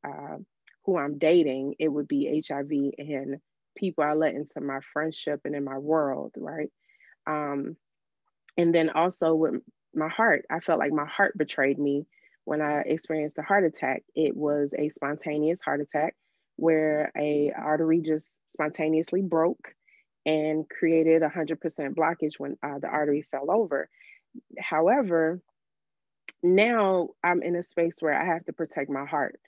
who I'm dating, it would be HIV and people I let into my friendship and in my world, right? And then also with my heart, I felt like my heart betrayed me when I experienced a heart attack. It was a spontaneous heart attack where a artery just spontaneously broke and created 100% blockage when the artery fell over. However, now I'm in a space where I have to protect my heart.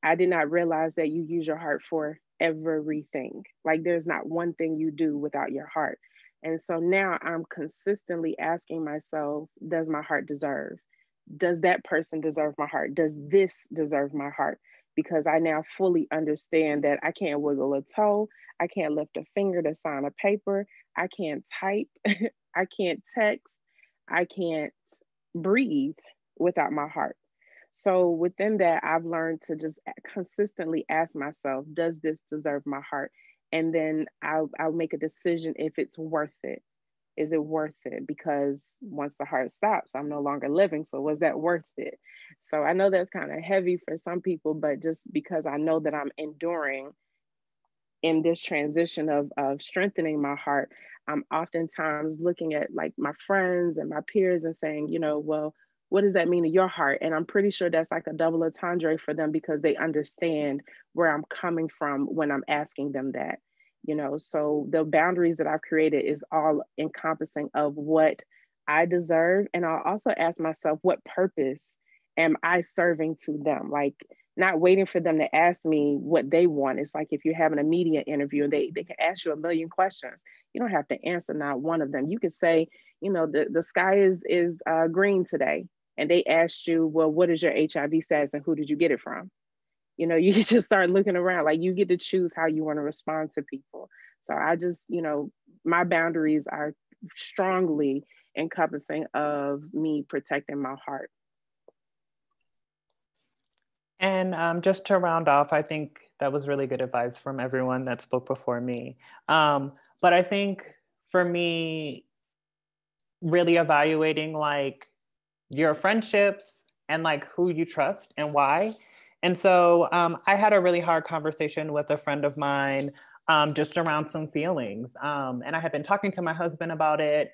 I did not realize that you use your heart for everything. Like there's not one thing you do without your heart. And so now I'm consistently asking myself, does my heart deserve? Does that person deserve my heart? Does this deserve my heart? Because I now fully understand that I can't wiggle a toe. I can't lift a finger to sign a paper. I can't type. I can't text. I can't breathe without my heart. So within that, I've learned to just consistently ask myself, does this deserve my heart? And then I'll make a decision if it's worth it. Is it worth it? Because once the heart stops, I'm no longer living. So was that worth it? So I know that's kind of heavy for some people, but just because I know that I'm enduring in this transition of strengthening my heart, I'm oftentimes looking at like my friends and my peers and saying, you know, well, what does that mean to your heart? And I'm pretty sure that's like a double entendre for them because they understand where I'm coming from when I'm asking them that, you know. So the boundaries that I've created is all encompassing of what I deserve. And I'll also ask myself, what purpose am I serving to them? Like, not waiting for them to ask me what they want. It's like if you're having a media interview and they can ask you a million questions. You don't have to answer not one of them. You could say, you know, the sky is green today. And they asked you, well, what is your HIV status and who did you get it from? You know, you can just start looking around. Like you get to choose how you want to respond to people. So I just, you know, my boundaries are strongly encompassing of me protecting my heart. And just to round off, I think that was really good advice from everyone that spoke before me. But I think for me, really evaluating like your friendships and like who you trust and why. And so I had a really hard conversation with a friend of mine just around some feelings. And I had been talking to my husband about it,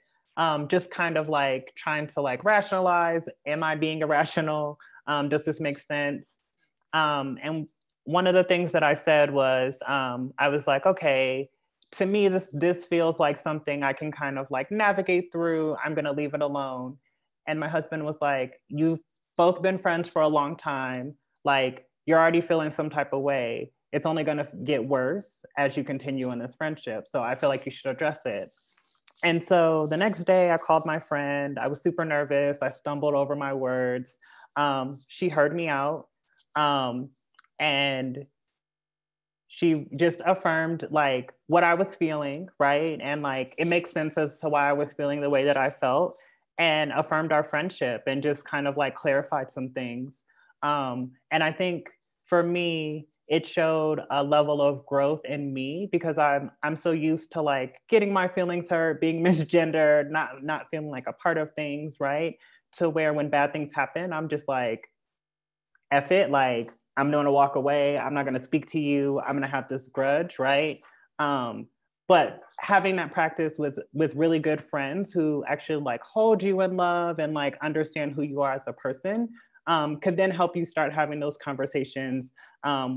just kind of like trying to like rationalize, am I being irrational? Does this make sense? And one of the things that I said was, I was like, okay, to me, this feels like something I can kind of like navigate through. I'm going to leave it alone. And my husband was like, you've both been friends for a long time. Like, you're already feeling some type of way. It's only going to get worse as you continue in this friendship. So I feel like you should address it. And so the next day I called my friend. I was super nervous. I stumbled over my words. She heard me out. And she just affirmed like what I was feeling, right? And like, it makes sense as to why I was feeling the way that I felt, and affirmed our friendship and just kind of like clarified some things. And I think for me, it showed a level of growth in me because I'm so used to like getting my feelings hurt, being misgendered, not feeling like a part of things, right? To where when bad things happen, I'm just like, F it, like I'm going to walk away. I'm not going to speak to you. I'm going to have this grudge, right? But having that practice with really good friends who actually like hold you in love and like understand who you are as a person, could then help you start having those conversations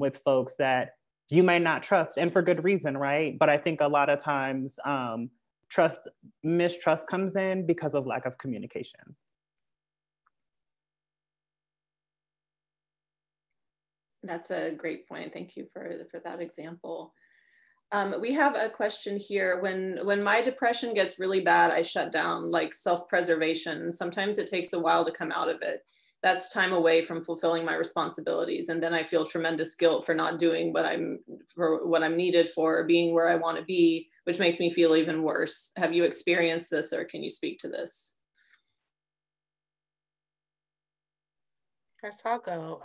with folks that you may not trust, and for good reason, right? But I think a lot of times mistrust comes in because of lack of communication. That's a great point. Thank you for that example. We have a question here. When my depression gets really bad, I shut down, like self-preservation. Sometimes it takes a while to come out of it. That's time away from fulfilling my responsibilities. And then I feel tremendous guilt for not doing what I'm needed for, or being where I want to be, which makes me feel even worse. Have you experienced this, or can you speak to this? Yes, I'll go.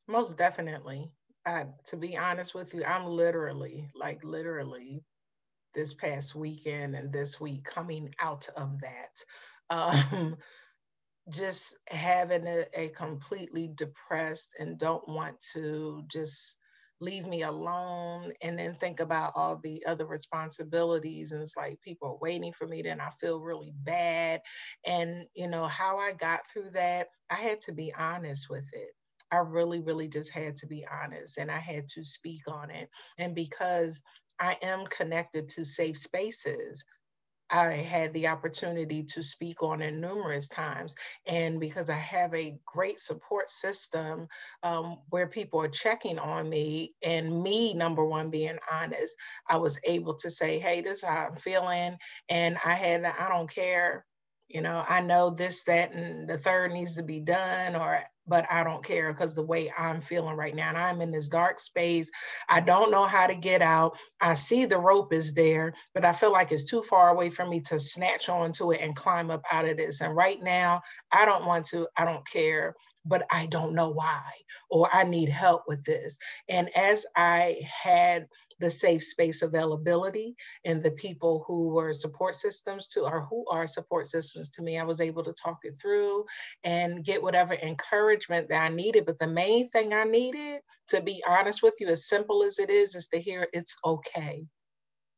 Most definitely. To be honest with you, I'm literally this past weekend and this week coming out of that. Just having a completely depressed and don't want to just leave me alone, and then think about all the other responsibilities, and it's like people are waiting for me, then I feel really bad. And you know how I got through that, I had to be honest with it. I really, really just had to be honest, and I had to speak on it. And because I am connected to safe spaces, I had the opportunity to speak on it numerous times. And because I have a great support system, where people are checking on me, and me, number one, being honest, I was able to say, hey, this is how I'm feeling. And I don't care. You know, I know this, that, and the third needs to be done, but I don't care, because the way I'm feeling right now, and I'm in this dark space, I don't know how to get out. I see the rope is there, but I feel like it's too far away from me to snatch onto it and climb up out of this. And right now, I don't want to, I don't care, but I don't know why, or I need help with this. And as I had the safe space availability and the people who were support systems to, or who are support systems to me, I was able to talk it through and get whatever encouragement that I needed. But the main thing I needed, to be honest with you, as simple as it is to hear it's okay.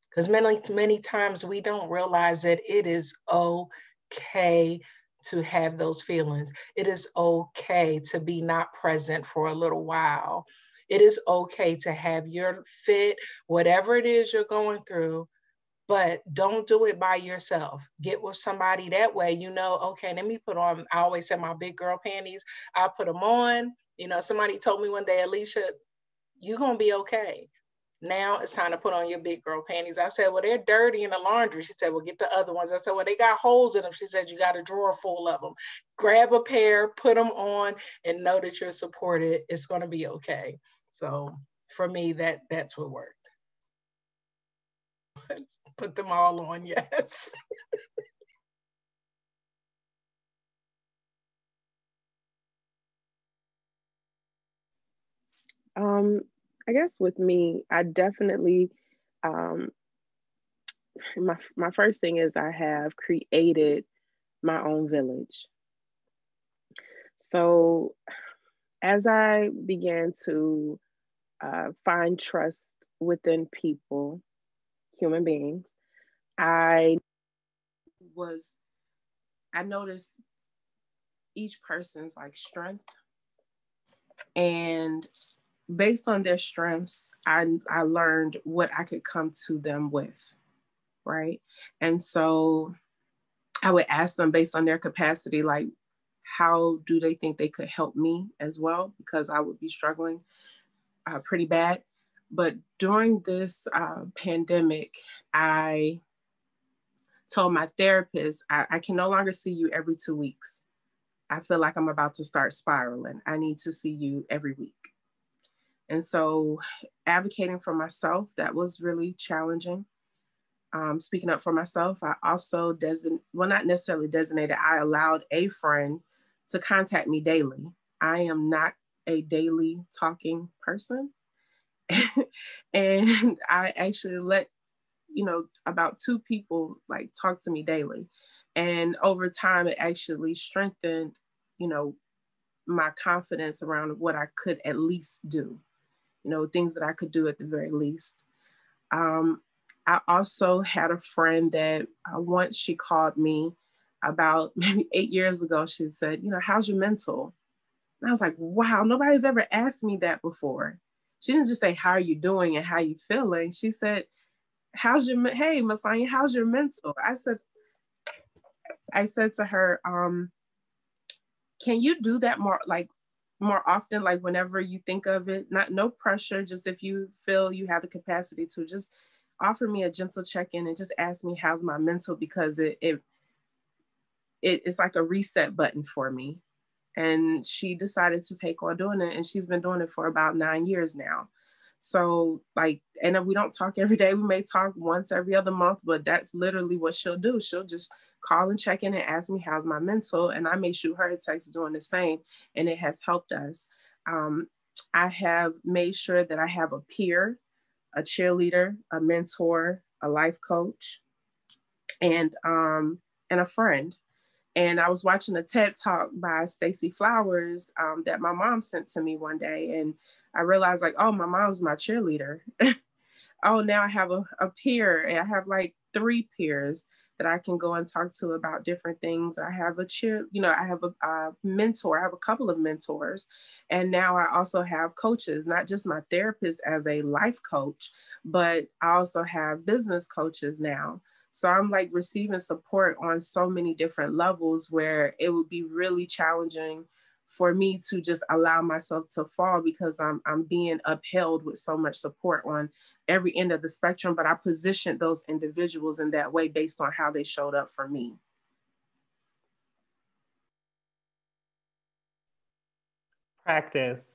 Because many times we don't realize that it is okay to have those feelings. It is okay to be not present for a little while. It is okay to have your fit, whatever it is you're going through, but don't do it by yourself. Get with somebody. That way, you know, okay, let me put on, I always say my big girl panties. I put them on. You know, somebody told me one day, Alicia, you're going to be okay. Now it's time to put on your big girl panties. I said, well, they're dirty in the laundry. She said, well, get the other ones. I said, well, they got holes in them. She said, you got a drawer full of them. Grab a pair, put them on, and know that you're supported. It's going to be okay. So for me, that's what worked. Put them all on, yes. I guess with me, I definitely, my first thing is I have created my own village. So as I began to find trust within people, human beings, I noticed each person's like strength, and based on their strengths, I learned what I could come to them with, right? And so I would ask them based on their capacity, like, how do they think they could help me as well? Because I would be struggling pretty bad. But during this pandemic, I told my therapist, I can no longer see you every 2 weeks. I feel like I'm about to start spiraling. I need to see you every week. And so advocating for myself, that was really challenging. Speaking up for myself, I also not necessarily designated, I allowed a friend to contact me daily. I am not a daily talking person. And I actually let, about 2 people like talk to me daily. And over time, it actually strengthened, my confidence around what I could at least do, things that I could do at the very least. I also had a friend that once she called me about maybe 8 years ago. She said, how's your mental? And I was like, wow, nobody's ever asked me that before. She didn't just say, how are you doing and how you feeling? She said, hey, Masonia, how's your mental? I said to her, can you do that more often, like whenever you think of it? No pressure, just if you feel you have the capacity to, just offer me a gentle check-in and just ask me how's my mental, because it's like a reset button for me. And she decided to take on doing it, and she's been doing it for about 9 years now. So and we don't talk every day. We may talk once every other month, but that's literally what she'll do. She'll just call and check in and ask me how's my mental, and I may shoot her a text doing the same, and it has helped us. I have made sure that I have a peer, a cheerleader, a mentor, a life coach, and a friend. And I was watching a TED Talk by Stacey Flowers that my mom sent to me one day. And I realized like, oh, my mom's my cheerleader. Oh, now I have a peer. And I have like 3 peers that I can go and talk to about different things. I have I have a mentor. I have a couple of mentors. And now I also have coaches, not just my therapist as a life coach, but I also have business coaches now. So I'm like receiving support on so many different levels where it would be really challenging for me to just allow myself to fall because I'm being upheld with so much support on every end of the spectrum, but I positioned those individuals in that way based on how they showed up for me. Practice.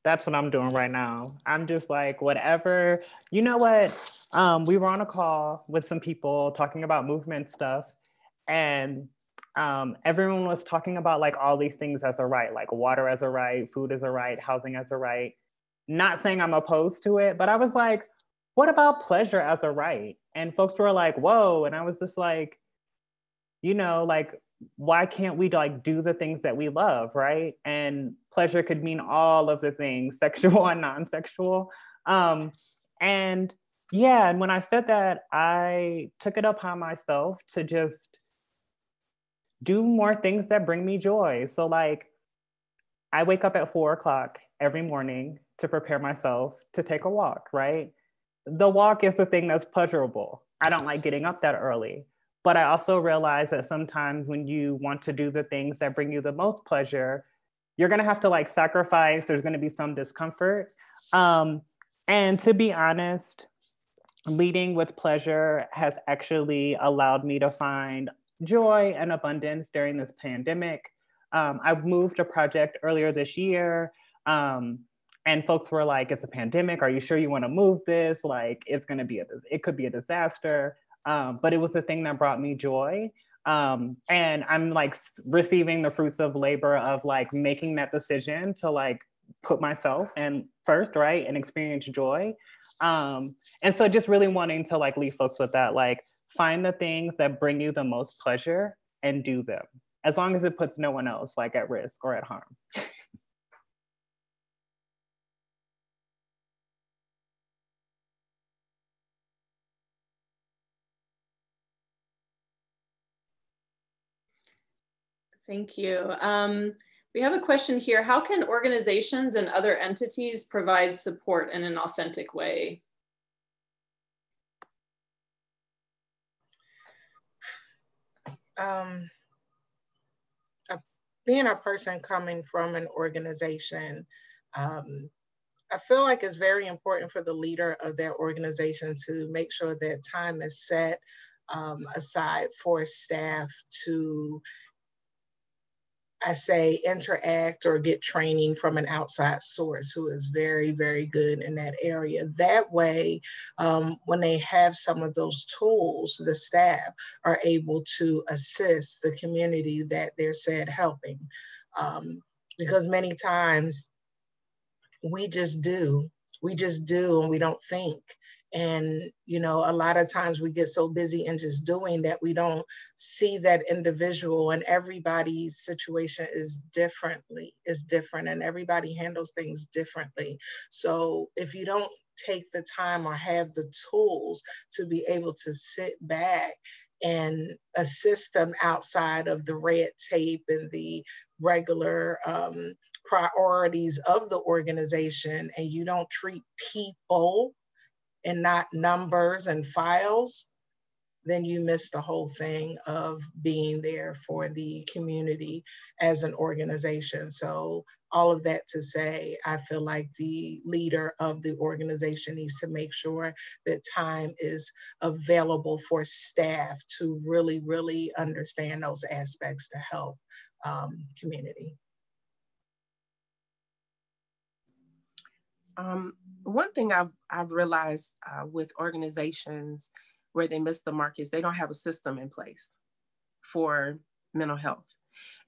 That's what I'm doing right now. I'm just like, whatever, you know what? We were on a call with some people talking about movement stuff, and everyone was talking about like all these things as a right, like water as a right, food as a right, housing as a right. Not saying I'm opposed to it, but I was like, what about pleasure as a right? And folks were like, whoa. And I was just like, like, why can't we like do the things that we love, right? And pleasure could mean all of the things, sexual and non-sexual. And yeah, and when I said that, I took it upon myself to just do more things that bring me joy. So like, I wake up at 4:00 every morning to prepare myself to take a walk, right? The walk is the thing that's pleasurable. I don't like getting up that early. But I also realize that sometimes when you want to do the things that bring you the most pleasure, you're gonna have to like sacrifice, there's gonna be some discomfort. And to be honest, leading with pleasure has actually allowed me to find joy and abundance during this pandemic. I moved a project earlier this year, and folks were like, it's a pandemic, are you sure you wanna move this? Like, it could be a disaster. But it was the thing that brought me joy. And I'm like receiving the fruits of labor of like making that decision to like put myself in first, right? And experience joy. And so just really wanting to like leave folks with that, like find the things that bring you the most pleasure and do them, as long as it puts no one else like at risk or at harm. Thank you. We have a question here. How can organizations and other entities provide support in an authentic way? Being a person coming from an organization, I feel like it's very important for the leader of their organization to make sure that time is set aside for staff to, I say, interact or get training from an outside source who is very, very good in that area. That way, when they have some of those tools, the staff are able to assist the community that they're said helping. Because many times we just do and we don't think. And, a lot of times we get so busy in just doing that we don't see that individual, and everybody's situation is different and everybody handles things differently. So if you don't take the time or have the tools to be able to sit back and assist them outside of the red tape and the regular priorities of the organization, and you don't treat people and not numbers and files, then you miss the whole thing of being there for the community as an organization. So all of that to say, I feel like the leader of the organization needs to make sure that time is available for staff to really, really understand those aspects to help community. One thing I've realized with organizations where they miss the mark is they don't have a system in place for mental health.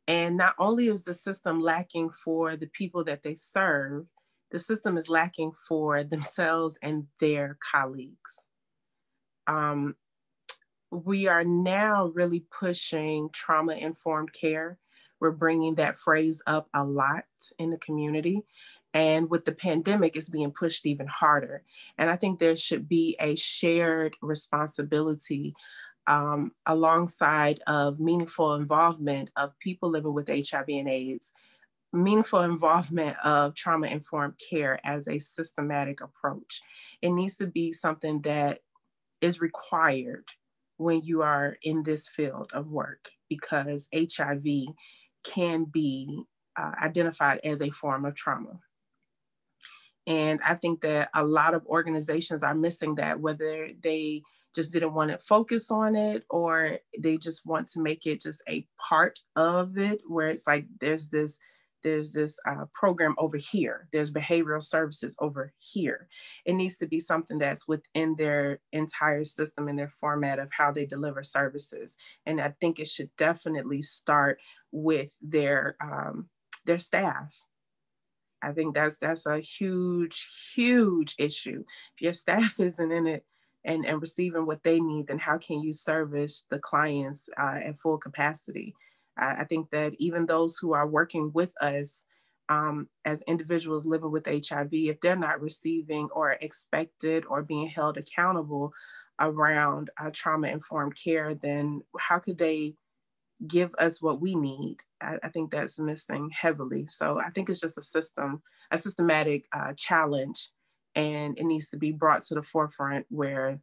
And not only is the system lacking for the people that they serve, the system is lacking for themselves and their colleagues. we are now really pushing trauma-informed care. We're bringing that phrase up a lot in the community. And with the pandemic, it's being pushed even harder. And I think there should be a shared responsibility alongside of meaningful involvement of people living with HIV and AIDS, meaningful involvement of trauma-informed care as a systematic approach. It needs to be something that is required when you are in this field of work, because HIV can be identified as a form of trauma. And I think that a lot of organizations are missing that, whether they just didn't want to focus on it or they just want to make it just a part of it, where it's like there's this program over here, there's behavioral services over here. It needs to be something that's within their entire system and their format of how they deliver services. And I think it should definitely start with their staff. I think that's a huge, huge issue. If your staff isn't in it and receiving what they need, then how can you service the clients at full capacity? I think that even those who are working with us as individuals living with HIV, if they're not receiving or expected or being held accountable around trauma-informed care, then how could they give us what we need? I think that's missing heavily. So I think it's just a systematic challenge, and it needs to be brought to the forefront where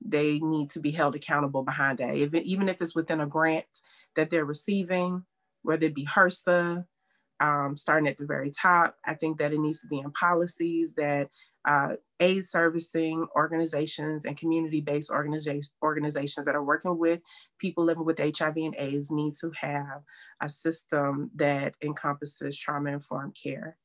they need to be held accountable behind that. Even if it's within a grant that they're receiving, whether it be HRSA, starting at the very top, I think that it needs to be in policies that AIDS servicing organizations and community-based organizations that are working with people living with HIV and AIDS need to have a system that encompasses trauma-informed care.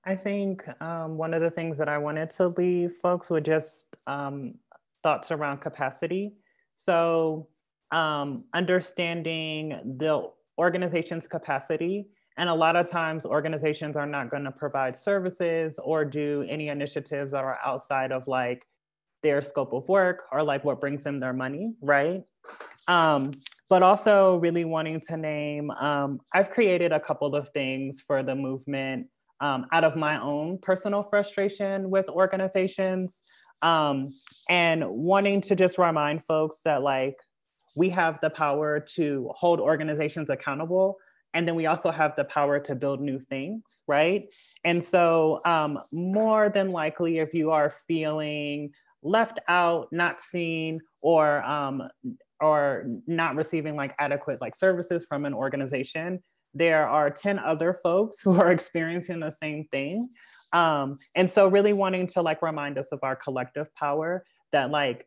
I think one of the things that I wanted to leave folks with just thoughts around capacity. So understanding the organization's capacity, and a lot of times organizations are not going to provide services or do any initiatives that are outside of like their scope of work or like what brings them their money, right? But also really wanting to name, I've created a couple of things for the movement out of my own personal frustration with organizations, and wanting to just remind folks that like we have the power to hold organizations accountable, and then we also have the power to build new things, right? And so more than likely, if you are feeling left out, not seen, or not receiving like adequate like services from an organization, there are 10 other folks who are experiencing the same thing. And so really wanting to like remind us of our collective power, that like,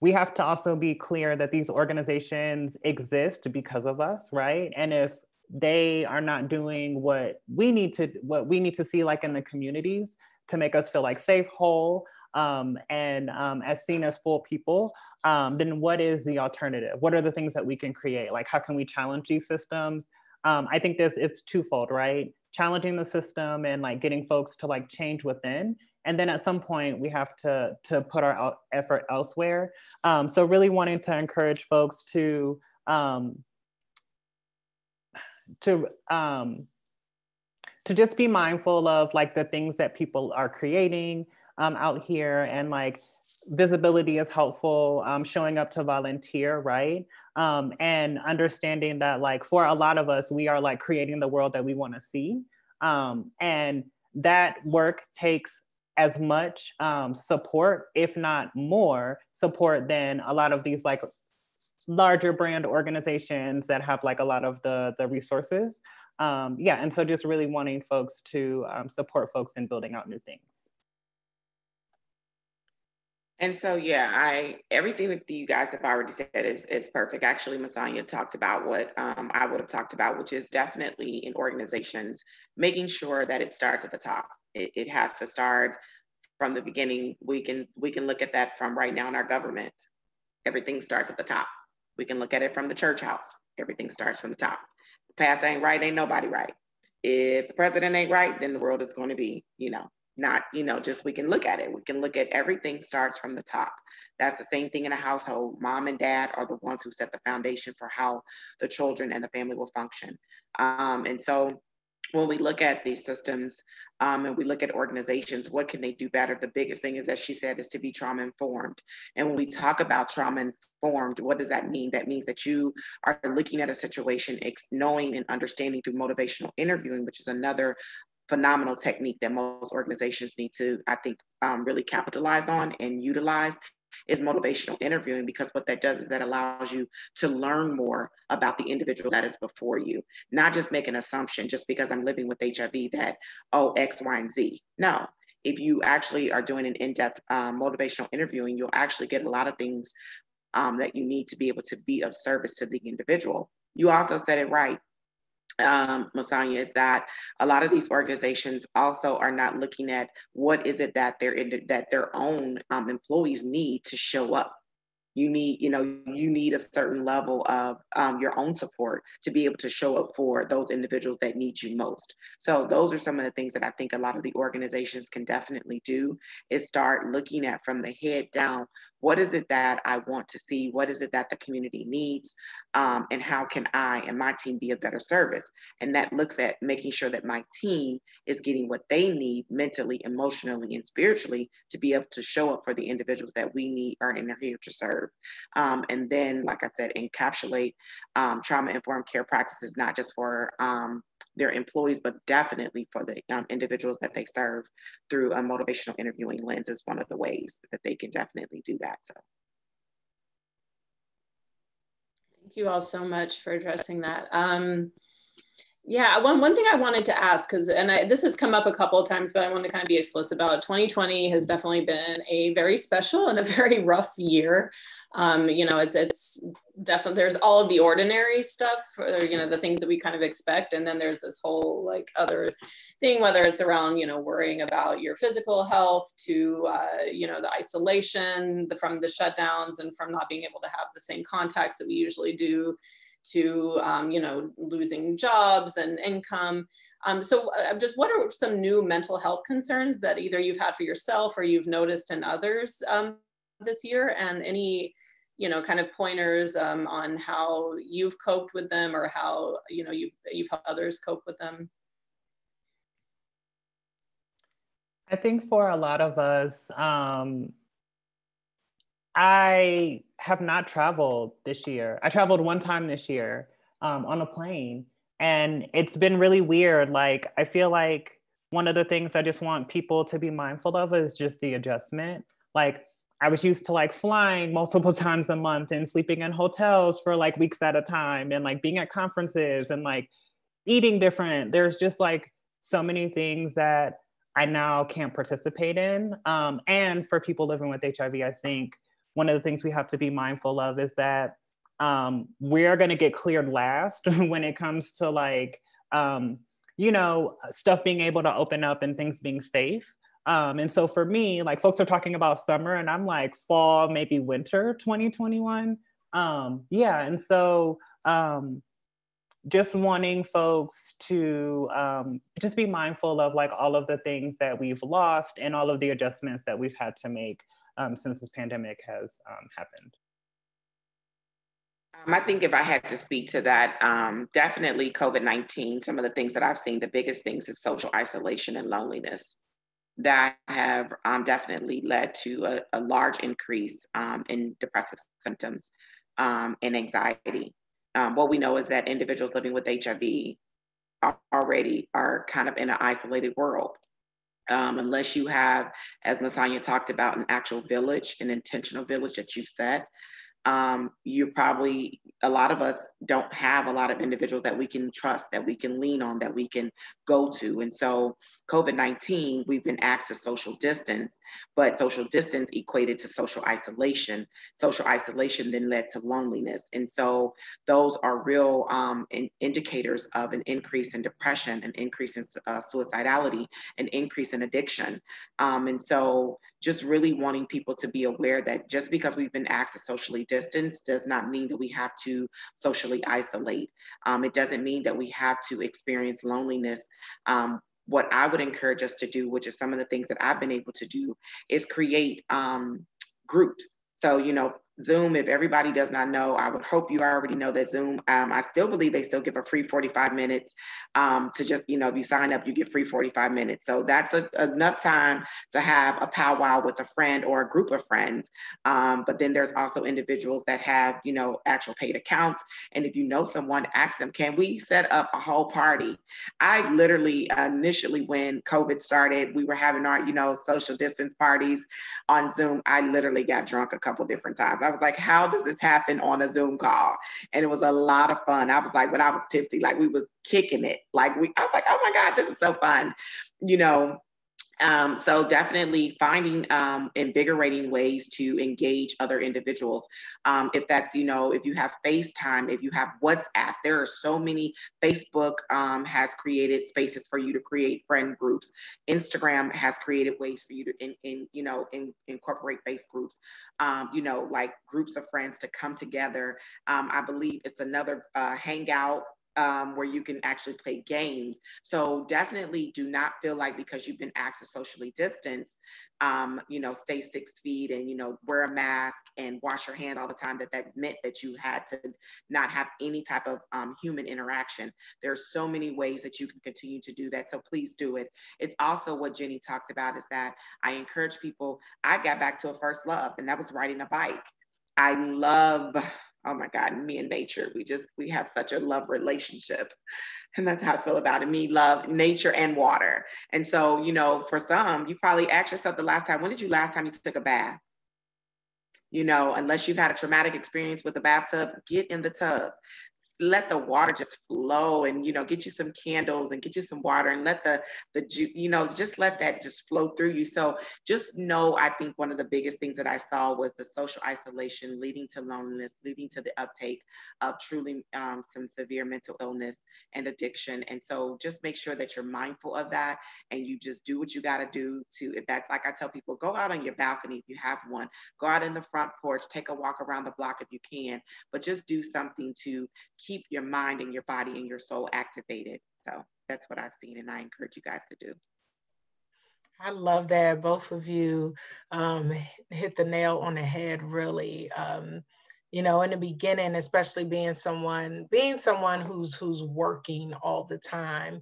we have to also be clear that these organizations exist because of us, right? And if they are not doing what we need to see like in the communities to make us feel like safe, whole, and as seen as full people, then what is the alternative? What are the things that we can create? Like, how can we challenge these systems? I think it's twofold, right? Challenging the system and like getting folks to like change within. And then at some point we have to put our effort elsewhere. So really wanting to encourage folks to just be mindful of like the things that people are creating out here, and like visibility is helpful, showing up to volunteer, right? And understanding that like for a lot of us, we are like creating the world that we want to see. And that work takes as much support, if not more support, than a lot of these like larger brand organizations that have like a lot of the resources. Yeah, and so just really wanting folks to support folks in building out new things. And so, yeah, everything that you guys have already said is perfect. Actually, Masonia talked about what I would have talked about, which is definitely in organizations, making sure that it starts at the top. It has to start from the beginning. We can look at that from right now in our government. Everything starts at the top. We can look at it from the church house. Everything starts from the top. The pastor ain't right, ain't nobody right. if the president ain't right, then the world is going to be, not, just we can look at it. We can look at everything starts from the top. That's the same thing in a household. Mom and dad are the ones who set the foundation for how the children and the family will function. And so when we look at these systems and we look at organizations, what can they do better? The biggest thing is, as she said, is to be trauma informed. And when we talk about trauma informed, what does that mean? That means that you are looking at a situation, knowing and understanding through motivational interviewing, which is another phenomenal technique that most organizations need to, I think, really capitalize on and utilize, is motivational interviewing, because what that does is that allows you to learn more about the individual that is before you, not just make an assumption just because I'm living with HIV that, oh, X, Y, and Z. No, if you actually are doing an in-depth motivational interviewing, you'll actually get a lot of things that you need to be able to be of service to the individual. You also said it right, Masonia, is that a lot of these organizations also are not looking at what is it that their own employees need to show up. You need a certain level of your own support to be able to show up for those individuals that need you most. So those are some of the things that I think a lot of the organizations can definitely do, is start looking at from the head down, what is it that I want to see? What is it that the community needs? And how can I and my team be of better service? And that looks at making sure that my team is getting what they need mentally, emotionally, and spiritually to be able to show up for the individuals that we need are here to serve. And then, like I said, encapsulate trauma-informed care practices, not just for their employees, but definitely for the individuals that they serve through a motivational interviewing lens is one of the ways that they can definitely do that. So. Thank you all so much for addressing that. Yeah, one thing I wanted to ask, this has come up a couple of times, but I want to kind of be explicit about it. 2020 has definitely been a very special and a very rough year. It's definitely, there's all of the ordinary stuff, the things that we kind of expect. And then there's this whole other thing, whether it's around, worrying about your physical health to, the isolation from the shutdowns and from not being able to have the same contacts that we usually do, to losing jobs and income. So just what are some new mental health concerns that either you've had for yourself or you've noticed in others this year, and any kind of pointers on how you've coped with them, or how you've helped others cope with them? I think for a lot of us, I have not traveled this year. I traveled one time this year on a plane, and it's been really weird. I feel like one of the things I just want people to be mindful of is just the adjustment. I was used to flying multiple times a month and sleeping in hotels for weeks at a time, and being at conferences and eating different. There's just so many things that I now can't participate in. And for people living with HIV, I think one of the things we have to be mindful of is that we're going to get cleared last when it comes to stuff being able to open up and things being safe. And so for me, folks are talking about summer, and I'm fall, maybe winter 2021. Yeah. And so just wanting folks to just be mindful of all of the things that we've lost and all of the adjustments that we've had to make since this pandemic has happened. I think if I had to speak to that, definitely COVID-19, some of the things that I've seen, the biggest things is social isolation and loneliness that have definitely led to a large increase in depressive symptoms and anxiety. What we know is that individuals living with HIV already are kind of in an isolated world. Unless you have, as Masonia talked about, an actual village, an intentional village that you've set, a lot of us don't have a lot of individuals that we can trust, that we can lean on, that we can go to. And so COVID-19, we've been asked to social distance, but social distance equated to social isolation. Social isolation then led to loneliness. And so those are real indicators of an increase in depression, an increase in suicidality, an increase in addiction. And so just really wanting people to be aware that just because we've been asked to socially distance does not mean that we have to socially isolate. It doesn't mean that we have to experience loneliness. What I would encourage us to do, which is some of the things that I've been able to do, is create groups. So, you know, Zoom, if everybody does not know, I would hope you already know that Zoom, I still believe they still give a free 45 minutes to just, you know, if you sign up, you get free 45 minutes. So that's enough time to have a powwow with a friend or a group of friends. But then there's also individuals that have, you know, actual paid accounts. And if you know someone, ask them, can we set up a whole party? I literally initially, when COVID started, we were having our, you know, social distance parties on Zoom. I literally got drunk a couple different times. I was like, how does this happen on a Zoom call? And it was a lot of fun. I was like, when I was tipsy, like we was kicking it. I was like, oh my God, this is so fun, you know? So definitely finding invigorating ways to engage other individuals. If that's, you know, if you have FaceTime, if you have WhatsApp, there are so many. Facebook has created spaces for you to create friend groups. Instagram has created ways for you to incorporate face groups, you know, like groups of friends to come together. I believe it's another Hangout, where you can actually play games. So definitely do not feel like because you've been asked to socially distance, you know, stay 6 feet and, you know, wear a mask and wash your hand all the time, that meant that you had to not have any type of human interaction. There's so many ways that you can continue to do that. So please do it. It's also what Jenny talked about, is that I encourage people. I got back to a first love, and that was riding a bike. I love, oh my God, me and nature, we have such a love relationship. And that's how I feel about it. Me love nature and water. And so, you know, for some, you probably ask yourself when did you last time you took a bath? You know, unless you've had a traumatic experience with a bathtub, get in the tub. Let the water just flow, and, you know, get you some candles and get you some water, and let you know, just let that just flow through you. So just know, I think one of the biggest things that I saw was the social isolation leading to loneliness, leading to the uptake of truly some severe mental illness and addiction. And so just make sure that you're mindful of that, and you just do what you got to do to, if that's, like I tell people, go out on your balcony if you have one, go out in the front porch, take a walk around the block if you can, but just do something to keep your mind and your body and your soul activated. So that's what I've seen, and I encourage you guys to do. I love that both of you hit the nail on the head, really. You know, in the beginning, especially being someone who's working all the time,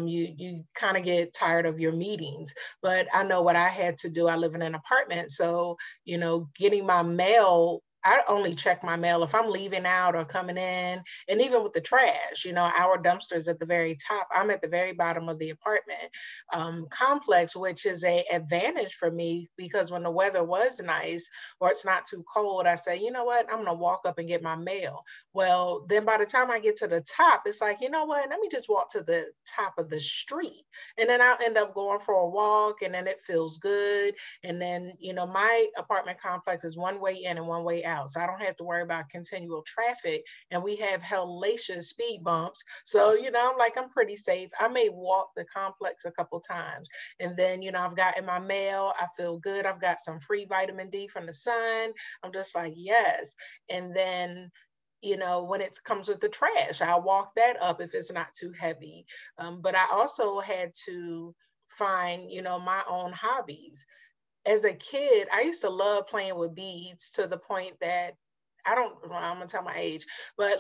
you kind of get tired of your meetings. But I know what I had to do. I live in an apartment, so, you know, getting my mail, I only check my mail if I'm leaving out or coming in. And even with the trash, you know, our dumpster is at the very top. I'm at the very bottom of the apartment complex, which is an advantage for me, because when the weather was nice or it's not too cold, I say, you know what, I'm gonna walk up and get my mail. Well, then by the time I get to the top, it's like, you know what, let me just walk to the top of the street. And then I'll end up going for a walk, and then it feels good. And then, you know, my apartment complex is one way in and one way out. So I don't have to worry about continual traffic, and we have hellacious speed bumps. So, you know, I'm pretty safe. I may walk the complex a couple times, and then, you know, I've gotten my mail. I feel good. I've got some free vitamin D from the sun. I'm just like, yes. And then, you know, when it comes with the trash, I'll walk that up if it's not too heavy. But I also had to find, you know, my own hobbies. As a kid, I used to love playing with beads, to the point that I'm gonna tell my age, but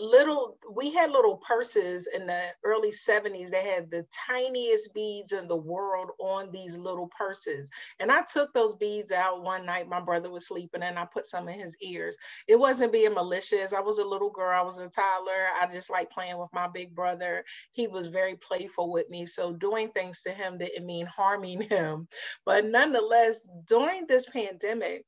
we had little purses in the early 70s that had the tiniest beads in the world on these little purses. And I took those beads out one night, my brother was sleeping, and I put some in his ears. It wasn't being malicious. I was a little girl, I was a toddler. I just like playing with my big brother. He was very playful with me. So doing things to him didn't mean harming him. But nonetheless, during this pandemic,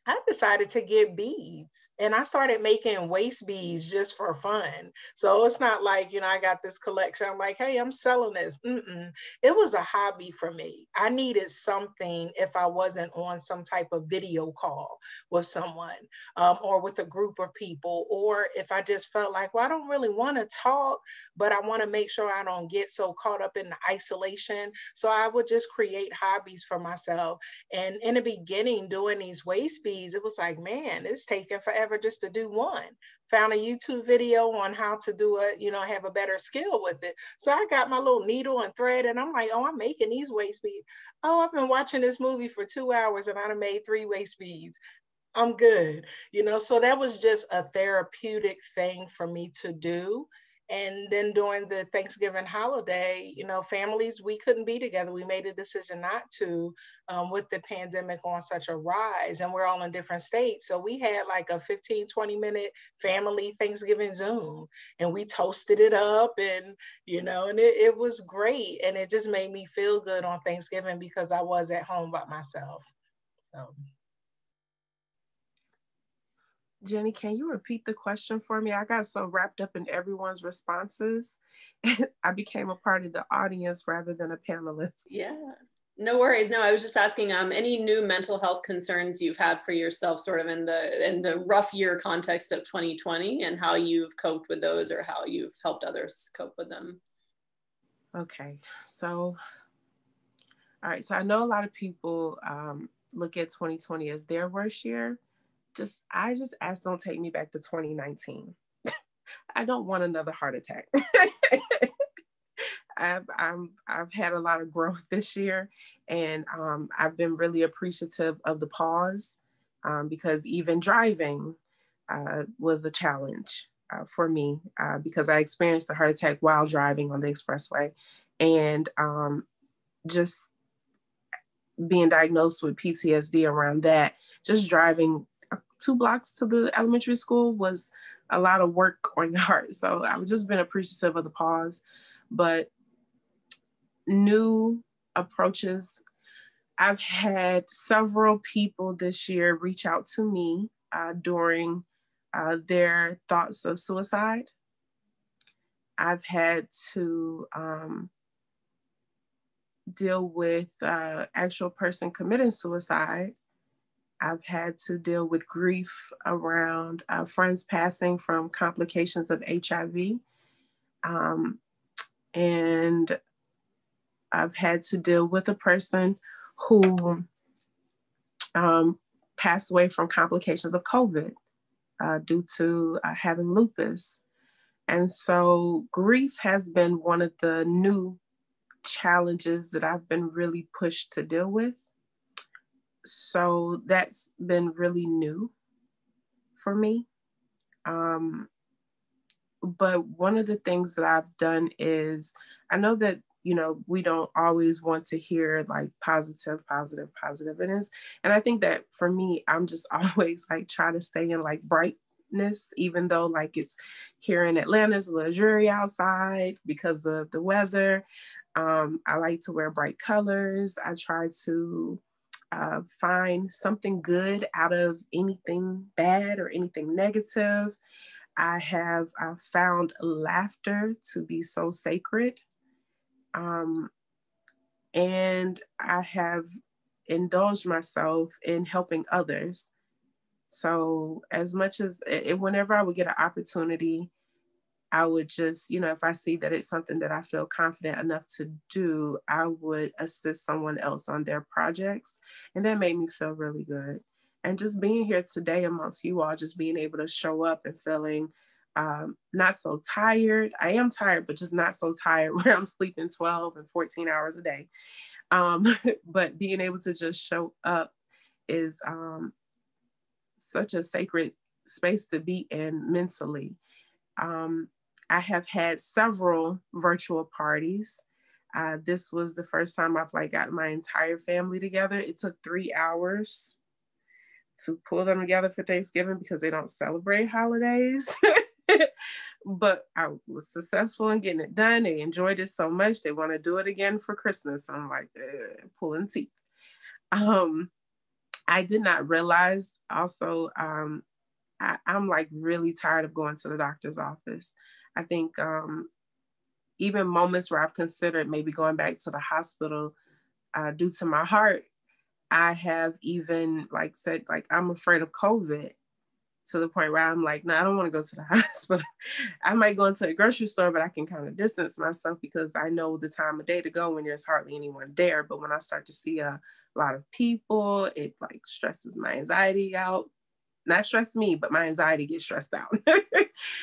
I decided to get beads, and I started making waist beads just for fun. So it's not like, you know, I got this collection, I'm like, hey, I'm selling this. It was a hobby for me. I needed something if I wasn't on some type of video call with someone, or with a group of people, or if I just felt like, well, I don't really want to talk, but I want to make sure I don't get so caught up in the isolation. So I would just create hobbies for myself. And in the beginning, doing these waist beads, these. It was like, man, it's taking forever just to do one. Found a YouTube video on how to do it, you know, have a better skill with it. So I got my little needle and thread, and I'm like, oh, I'm making these waist beads. Oh, I've been watching this movie for 2 hours and I done made 3 waist beads. I'm good, you know. So that was just a therapeutic thing for me to do. And then during the Thanksgiving holiday, you know, families, we couldn't be together. We made a decision not to, with the pandemic on such a rise, and we're all in different states. So we had like a 15, 20-minute family Thanksgiving Zoom, and we toasted it up, and, you know, and it was great. And it just made me feel good on Thanksgiving because I was at home by myself. So. Jenny, can you repeat the question for me? I got so wrapped up in everyone's responses. I became a part of the audience rather than a panelist. Yeah, no worries. No, I was just asking any new mental health concerns you've had for yourself sort of in the rough year context of 2020 and how you've coped with those or how you've helped others cope with them. Okay, so, all right. So I know a lot of people look at 2020 as their worst year. I just ask, don't take me back to 2019. I don't want another heart attack. I've had a lot of growth this year, and I've been really appreciative of the pause because even driving was a challenge for me because I experienced a heart attack while driving on the expressway, and just being diagnosed with PTSD around that, just driving 2 blocks to the elementary school was a lot of work on your heart. So I've just been appreciative of the pause, but new approaches. I've had several people this year reach out to me during their thoughts of suicide. I've had to deal with actual person committing suicide. I've had to deal with grief around friends passing from complications of HIV. And I've had to deal with a person who passed away from complications of COVID due to having lupus. And so grief has been one of the new challenges that I've been really pushed to deal with. So that's been really new for me. But one of the things that I've done is, I know that, you know, we don't always want to hear like positive. And I think that for me, I'm just always like trying to stay in like brightness, even though like it's here in Atlanta, it's a little dreary outside because of the weather. I like to wear bright colors. I try to find something good out of anything bad or anything negative. I have found laughter to be so sacred. And I have indulged myself in helping others. So as much as whenever I would get an opportunity, I would just, you know, if I see that it's something that I feel confident enough to do, I would assist someone else on their projects. And that made me feel really good. And just being here today amongst you all, just being able to show up and feeling not so tired. I am tired, but just not so tired where I'm sleeping 12 and 14 hours a day. But being able to just show up is such a sacred space to be in mentally. I have had several virtual parties. This was the first time I've like got my entire family together. It took 3 hours to pull them together for Thanksgiving because they don't celebrate holidays. But I was successful in getting it done. They enjoyed it so much. They want to do it again for Christmas. I'm like, pulling teeth. I did not realize also, I'm like really tired of going to the doctor's office. I think even moments where I've considered maybe going back to the hospital due to my heart, I have even like said, like, I'm afraid of COVID to the point where I'm like, no, I don't want to go to the hospital. I might go into a grocery store, but I can kind of distance myself because I know the time of day to go when there's hardly anyone there. But when I start to see a lot of people, it like stresses my anxiety out. Not stress me, but my anxiety gets stressed out.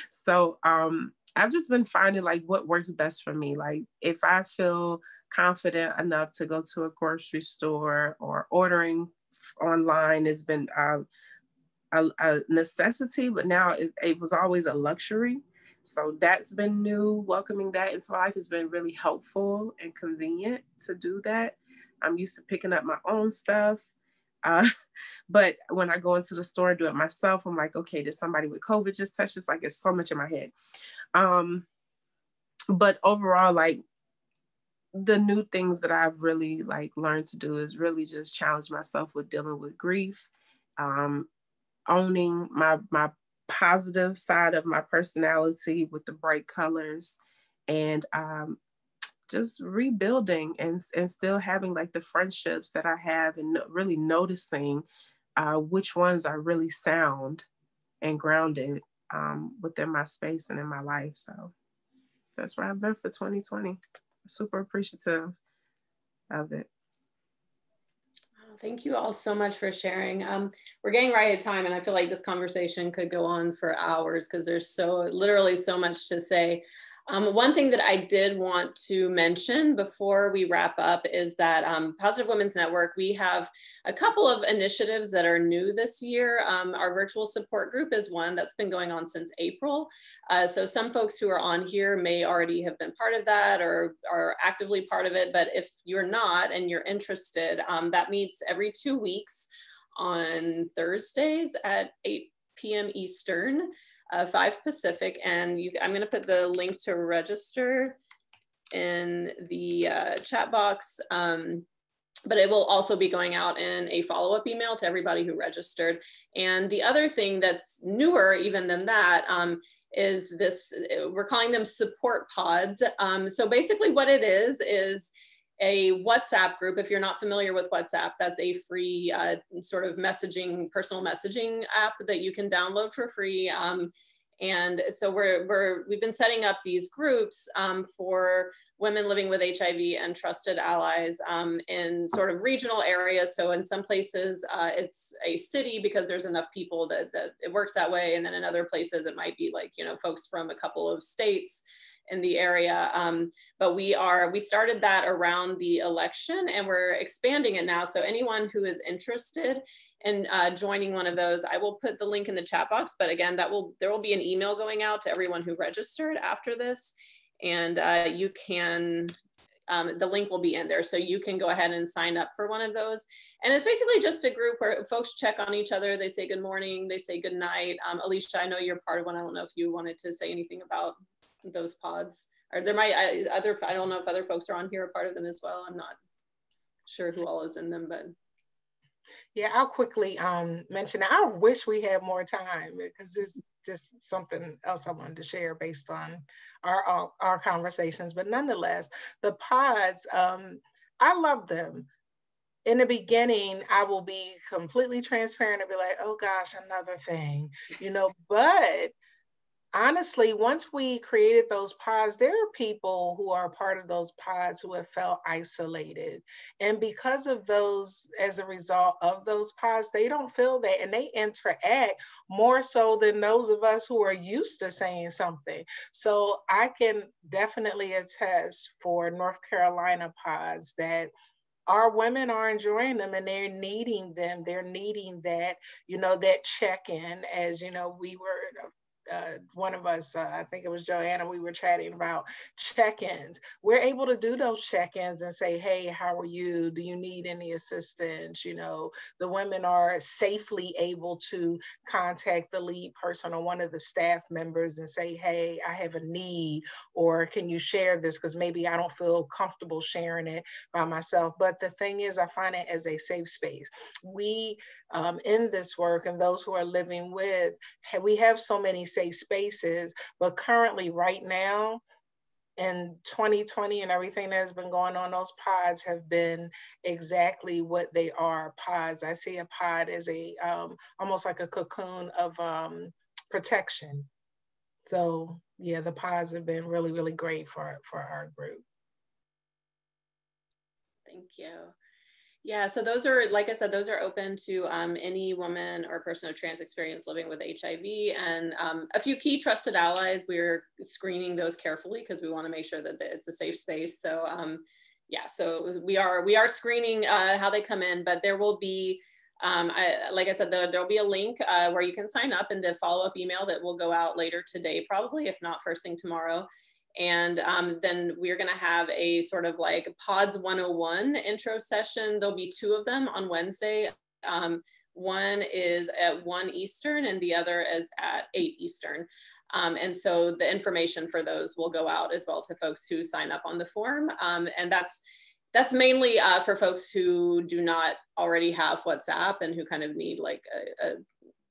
So I've just been finding like what works best for me. Like if I feel confident enough to go to a grocery store, or ordering online has been a necessity, but now it was always a luxury. So that's been new. Welcoming that into life has been really helpful and convenient to do that. I'm used to picking up my own stuff. But when I go into the store and do it myself, I'm like, okay, did somebody with COVID just touch this? Like, it's so much in my head. But overall, like the new things that I've really like learned to do is really just challenge myself with dealing with grief, owning my positive side of my personality with the bright colors, and just rebuilding and still having like the friendships that I have, and really noticing which ones are really sound and grounded within my space and in my life. So that's where I've been for 2020. Super appreciative of it. Thank you all so much for sharing. We're getting right at time, and I feel like this conversation could go on for hours because there's literally so much to say. One thing that I did want to mention before we wrap up is that Positive Women's Network, we have a couple of initiatives that are new this year. Our virtual support group is one that's been going on since April. So some folks who are on here may already have been part of that or are actively part of it, but if you're not and you're interested, that meets every 2 weeks on Thursdays at 8 p.m. Eastern. 5 Pacific, and I'm going to put the link to register in the chat box, but it will also be going out in a follow-up email to everybody who registered. And the other thing that's newer even than that is this, we're calling them support pods. So basically what it is a WhatsApp group. If you're not familiar with WhatsApp, that's a free sort of personal messaging app that you can download for free. And so we've been setting up these groups for women living with HIV and trusted allies in sort of regional areas. So in some places it's a city because there's enough people that it works that way. And then in other places it might be like, folks from a couple of states in the area. But we started that around the election and we're expanding it now. So anyone who is interested in joining one of those, I will put the link in the chat box, but again, there will be an email going out to everyone who registered after this. And you can, the link will be in there. So you can go ahead and sign up for one of those. And it's basically just a group where folks check on each other. They say good morning, they say good night. Alicia, I know you're part of one. I don't know if you wanted to say anything about those pods, or there might I don't know if other folks are on here are part of them as well. I'm not sure who all is in them, but yeah, I'll quickly mention, I wish we had more time because it's just something else I wanted to share based on our conversations, but nonetheless, the pods, I love them. In the beginning, I will be completely transparent and be like, oh gosh, another thing, but honestly, once we created those pods, there are people who are part of those pods who have felt isolated. And because of those, as a result of those pods, they don't feel that, and they interact more so than those of us who are used to saying something. So I can definitely attest for North Carolina pods that our women are enjoying them and they're needing them. They're needing that, that check-in, as we were one of us, I think it was Joanna, we were chatting about check-ins. We're able to do those check-ins and say, hey, how are you? Do you need any assistance? The women are safely able to contact the lead person or one of the staff members and say, hey, I have a need, or can you share this? Because maybe I don't feel comfortable sharing it by myself. But the thing is, I find it as a safe space. We, in this work, and those who are living with, we have so many safe spaces, but currently right now, in 2020 and everything that has been going on, those pods have been exactly what they are, pods. I see a pod as a almost like a cocoon of protection. So yeah, the pods have been really, really great for our group. Thank you. Yeah, so those are, like I said, those are open to any woman or person of trans experience living with HIV, and a few key trusted allies. We're screening those carefully because we want to make sure that it's a safe space. So yeah, so we are screening how they come in, but there will be, like I said, there'll be a link where you can sign up, and the follow-up email that will go out later today, probably, if not first thing tomorrow. And then we're going to have a sort of like PODS 101 intro session. There'll be 2 of them on Wednesday. One is at 1 Eastern and the other is at 8 Eastern. And so the information for those will go out as well to folks who sign up on the form. And that's mainly for folks who do not already have WhatsApp and who kind of need like a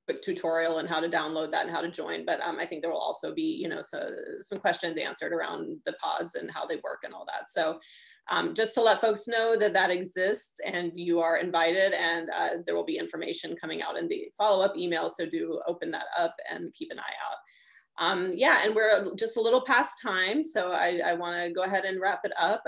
quick tutorial on how to download that and how to join. But I think there will also be, you know, some questions answered around the pods and how they work and all that. So just to let folks know that that exists and you are invited, and there will be information coming out in the follow-up email. So do open that up and keep an eye out. Yeah, and we're just a little past time. So I wanna go ahead and wrap it up.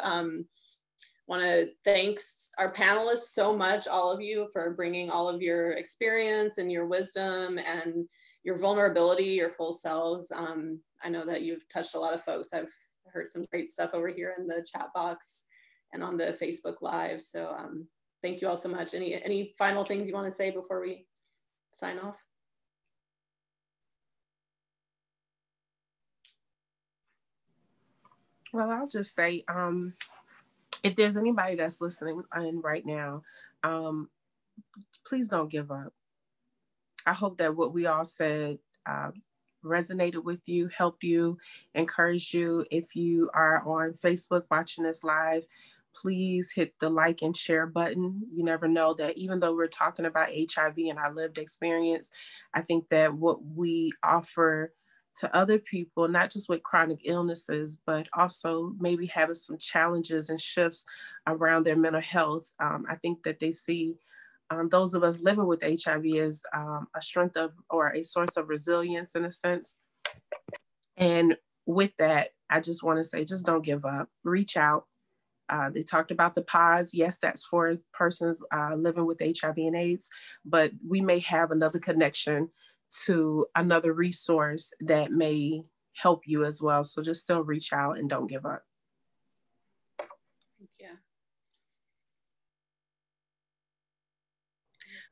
Want to thank our panelists so much, all of you, for bringing all of your experience and your wisdom and your vulnerability, your full selves. I know that you've touched a lot of folks. I've heard some great stuff over here in the chat box and on the Facebook Live. So thank you all so much. Any final things you want to say before we sign off? Well, I'll just say, if there's anybody that's listening in right now, please don't give up. I hope that what we all said resonated with you, helped you, encouraged you. If you are on Facebook watching this live, please hit the like and share button. You never know that even though we're talking about HIV and our lived experience, I think that what we offer to other people, not just with chronic illnesses, but also maybe having some challenges and shifts around their mental health. I think that they see those of us living with HIV as a strength of, or a source of resilience in a sense. And with that, I just want to say, just don't give up, reach out. They talked about the pods. Yes, that's for persons living with HIV and AIDS, but we may have another connection to another resource that may help you as well. So just still reach out and don't give up. Thank you.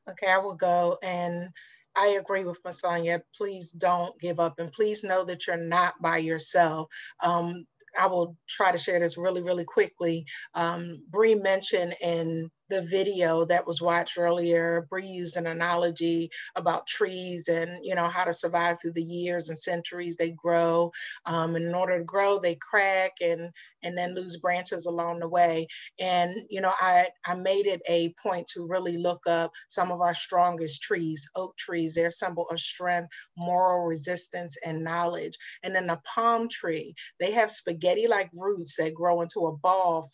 Okay, I will go, and I agree with Masonia. Please don't give up, and please know that you're not by yourself. I will try to share this really, really quickly. Bre mentioned in the video that was watched earlier, Bre used an analogy about trees and, you know, how to survive through the years and centuries. They grow, and in order to grow, they crack and then lose branches along the way. And, you know, I made it a point to really look up some of our strongest trees, oak trees. They're a symbol of strength, moral resistance, and knowledge. And then the palm tree, they have spaghetti-like roots that grow into a ball,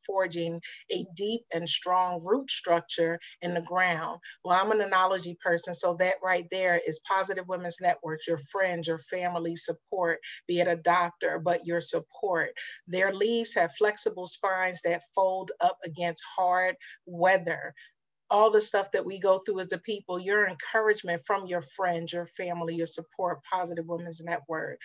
forging a deep and strong root structure in the ground. Well, I'm an analogy person, so that right there is Positive Women's Network, your friends, your family support, be it a doctor, but your support. Their leaves have flexible spines that fold up against hard weather. All the stuff that we go through as a people, your encouragement from your friends, your family, your support, Positive Women's Network.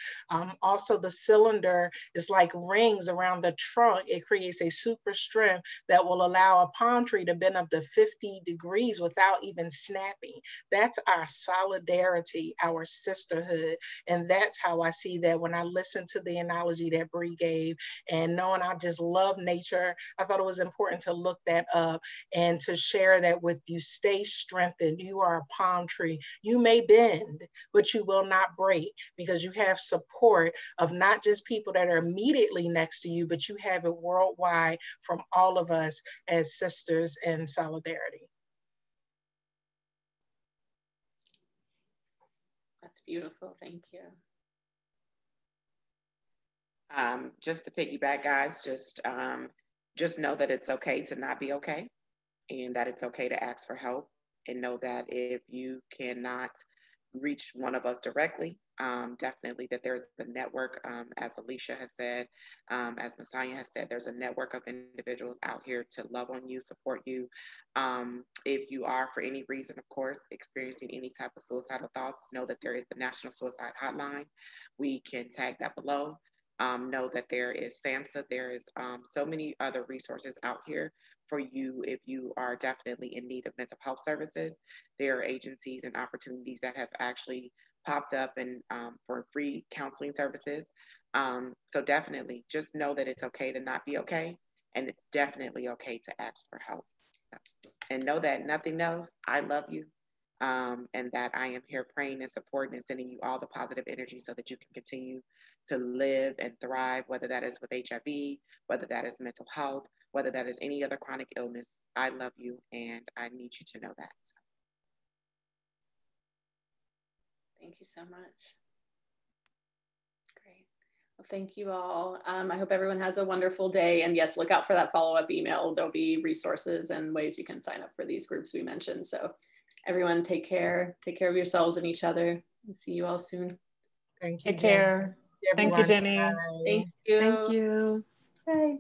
Also, the cylinder is like rings around the trunk. It creates a super strength that will allow a palm tree to bend up to 50 degrees without even snapping. That's our solidarity, our sisterhood. And that's how I see that when I listen to the analogy that Bre gave, and knowing I just love nature, I thought it was important to look that up and to share that with you. Stay strengthened. You are a palm tree. You may bend, but you will not break, because you have support of not just people that are immediately next to you, but you have it worldwide from all of us as sisters in solidarity. That's beautiful. Thank you. Just to piggyback, guys, just know that it's okay to not be okay, and that it's okay to ask for help, and know that if you cannot reach one of us directly, definitely that there's a network, as Alicia has said, as Masonia has said, there's a network of individuals out here to love on you, support you. If you are, for any reason, of course, experiencing any type of suicidal thoughts, know that there is the National Suicide Hotline. We can tag that below. Know that there is SAMHSA, there is so many other resources out here for you if you are definitely in need of mental health services. There are agencies and opportunities that have actually popped up and for free counseling services. So definitely just know that it's okay to not be okay, and it's definitely okay to ask for help. And know that nothing knows I love you, and that I am here praying and supporting and sending you all the positive energy so that you can continue to live and thrive, whether that is with HIV, whether that is mental health, whether that is any other chronic illness. I love you, and I need you to know that. Thank you so much. Great. Well, thank you all. I hope everyone has a wonderful day. And yes, look out for that follow-up email. There'll be resources and ways you can sign up for these groups we mentioned. So everyone take care of yourselves and each other. And see you all soon. Thank you. Take care. Thank you, Jenny. Thank you. Thank you. Bye.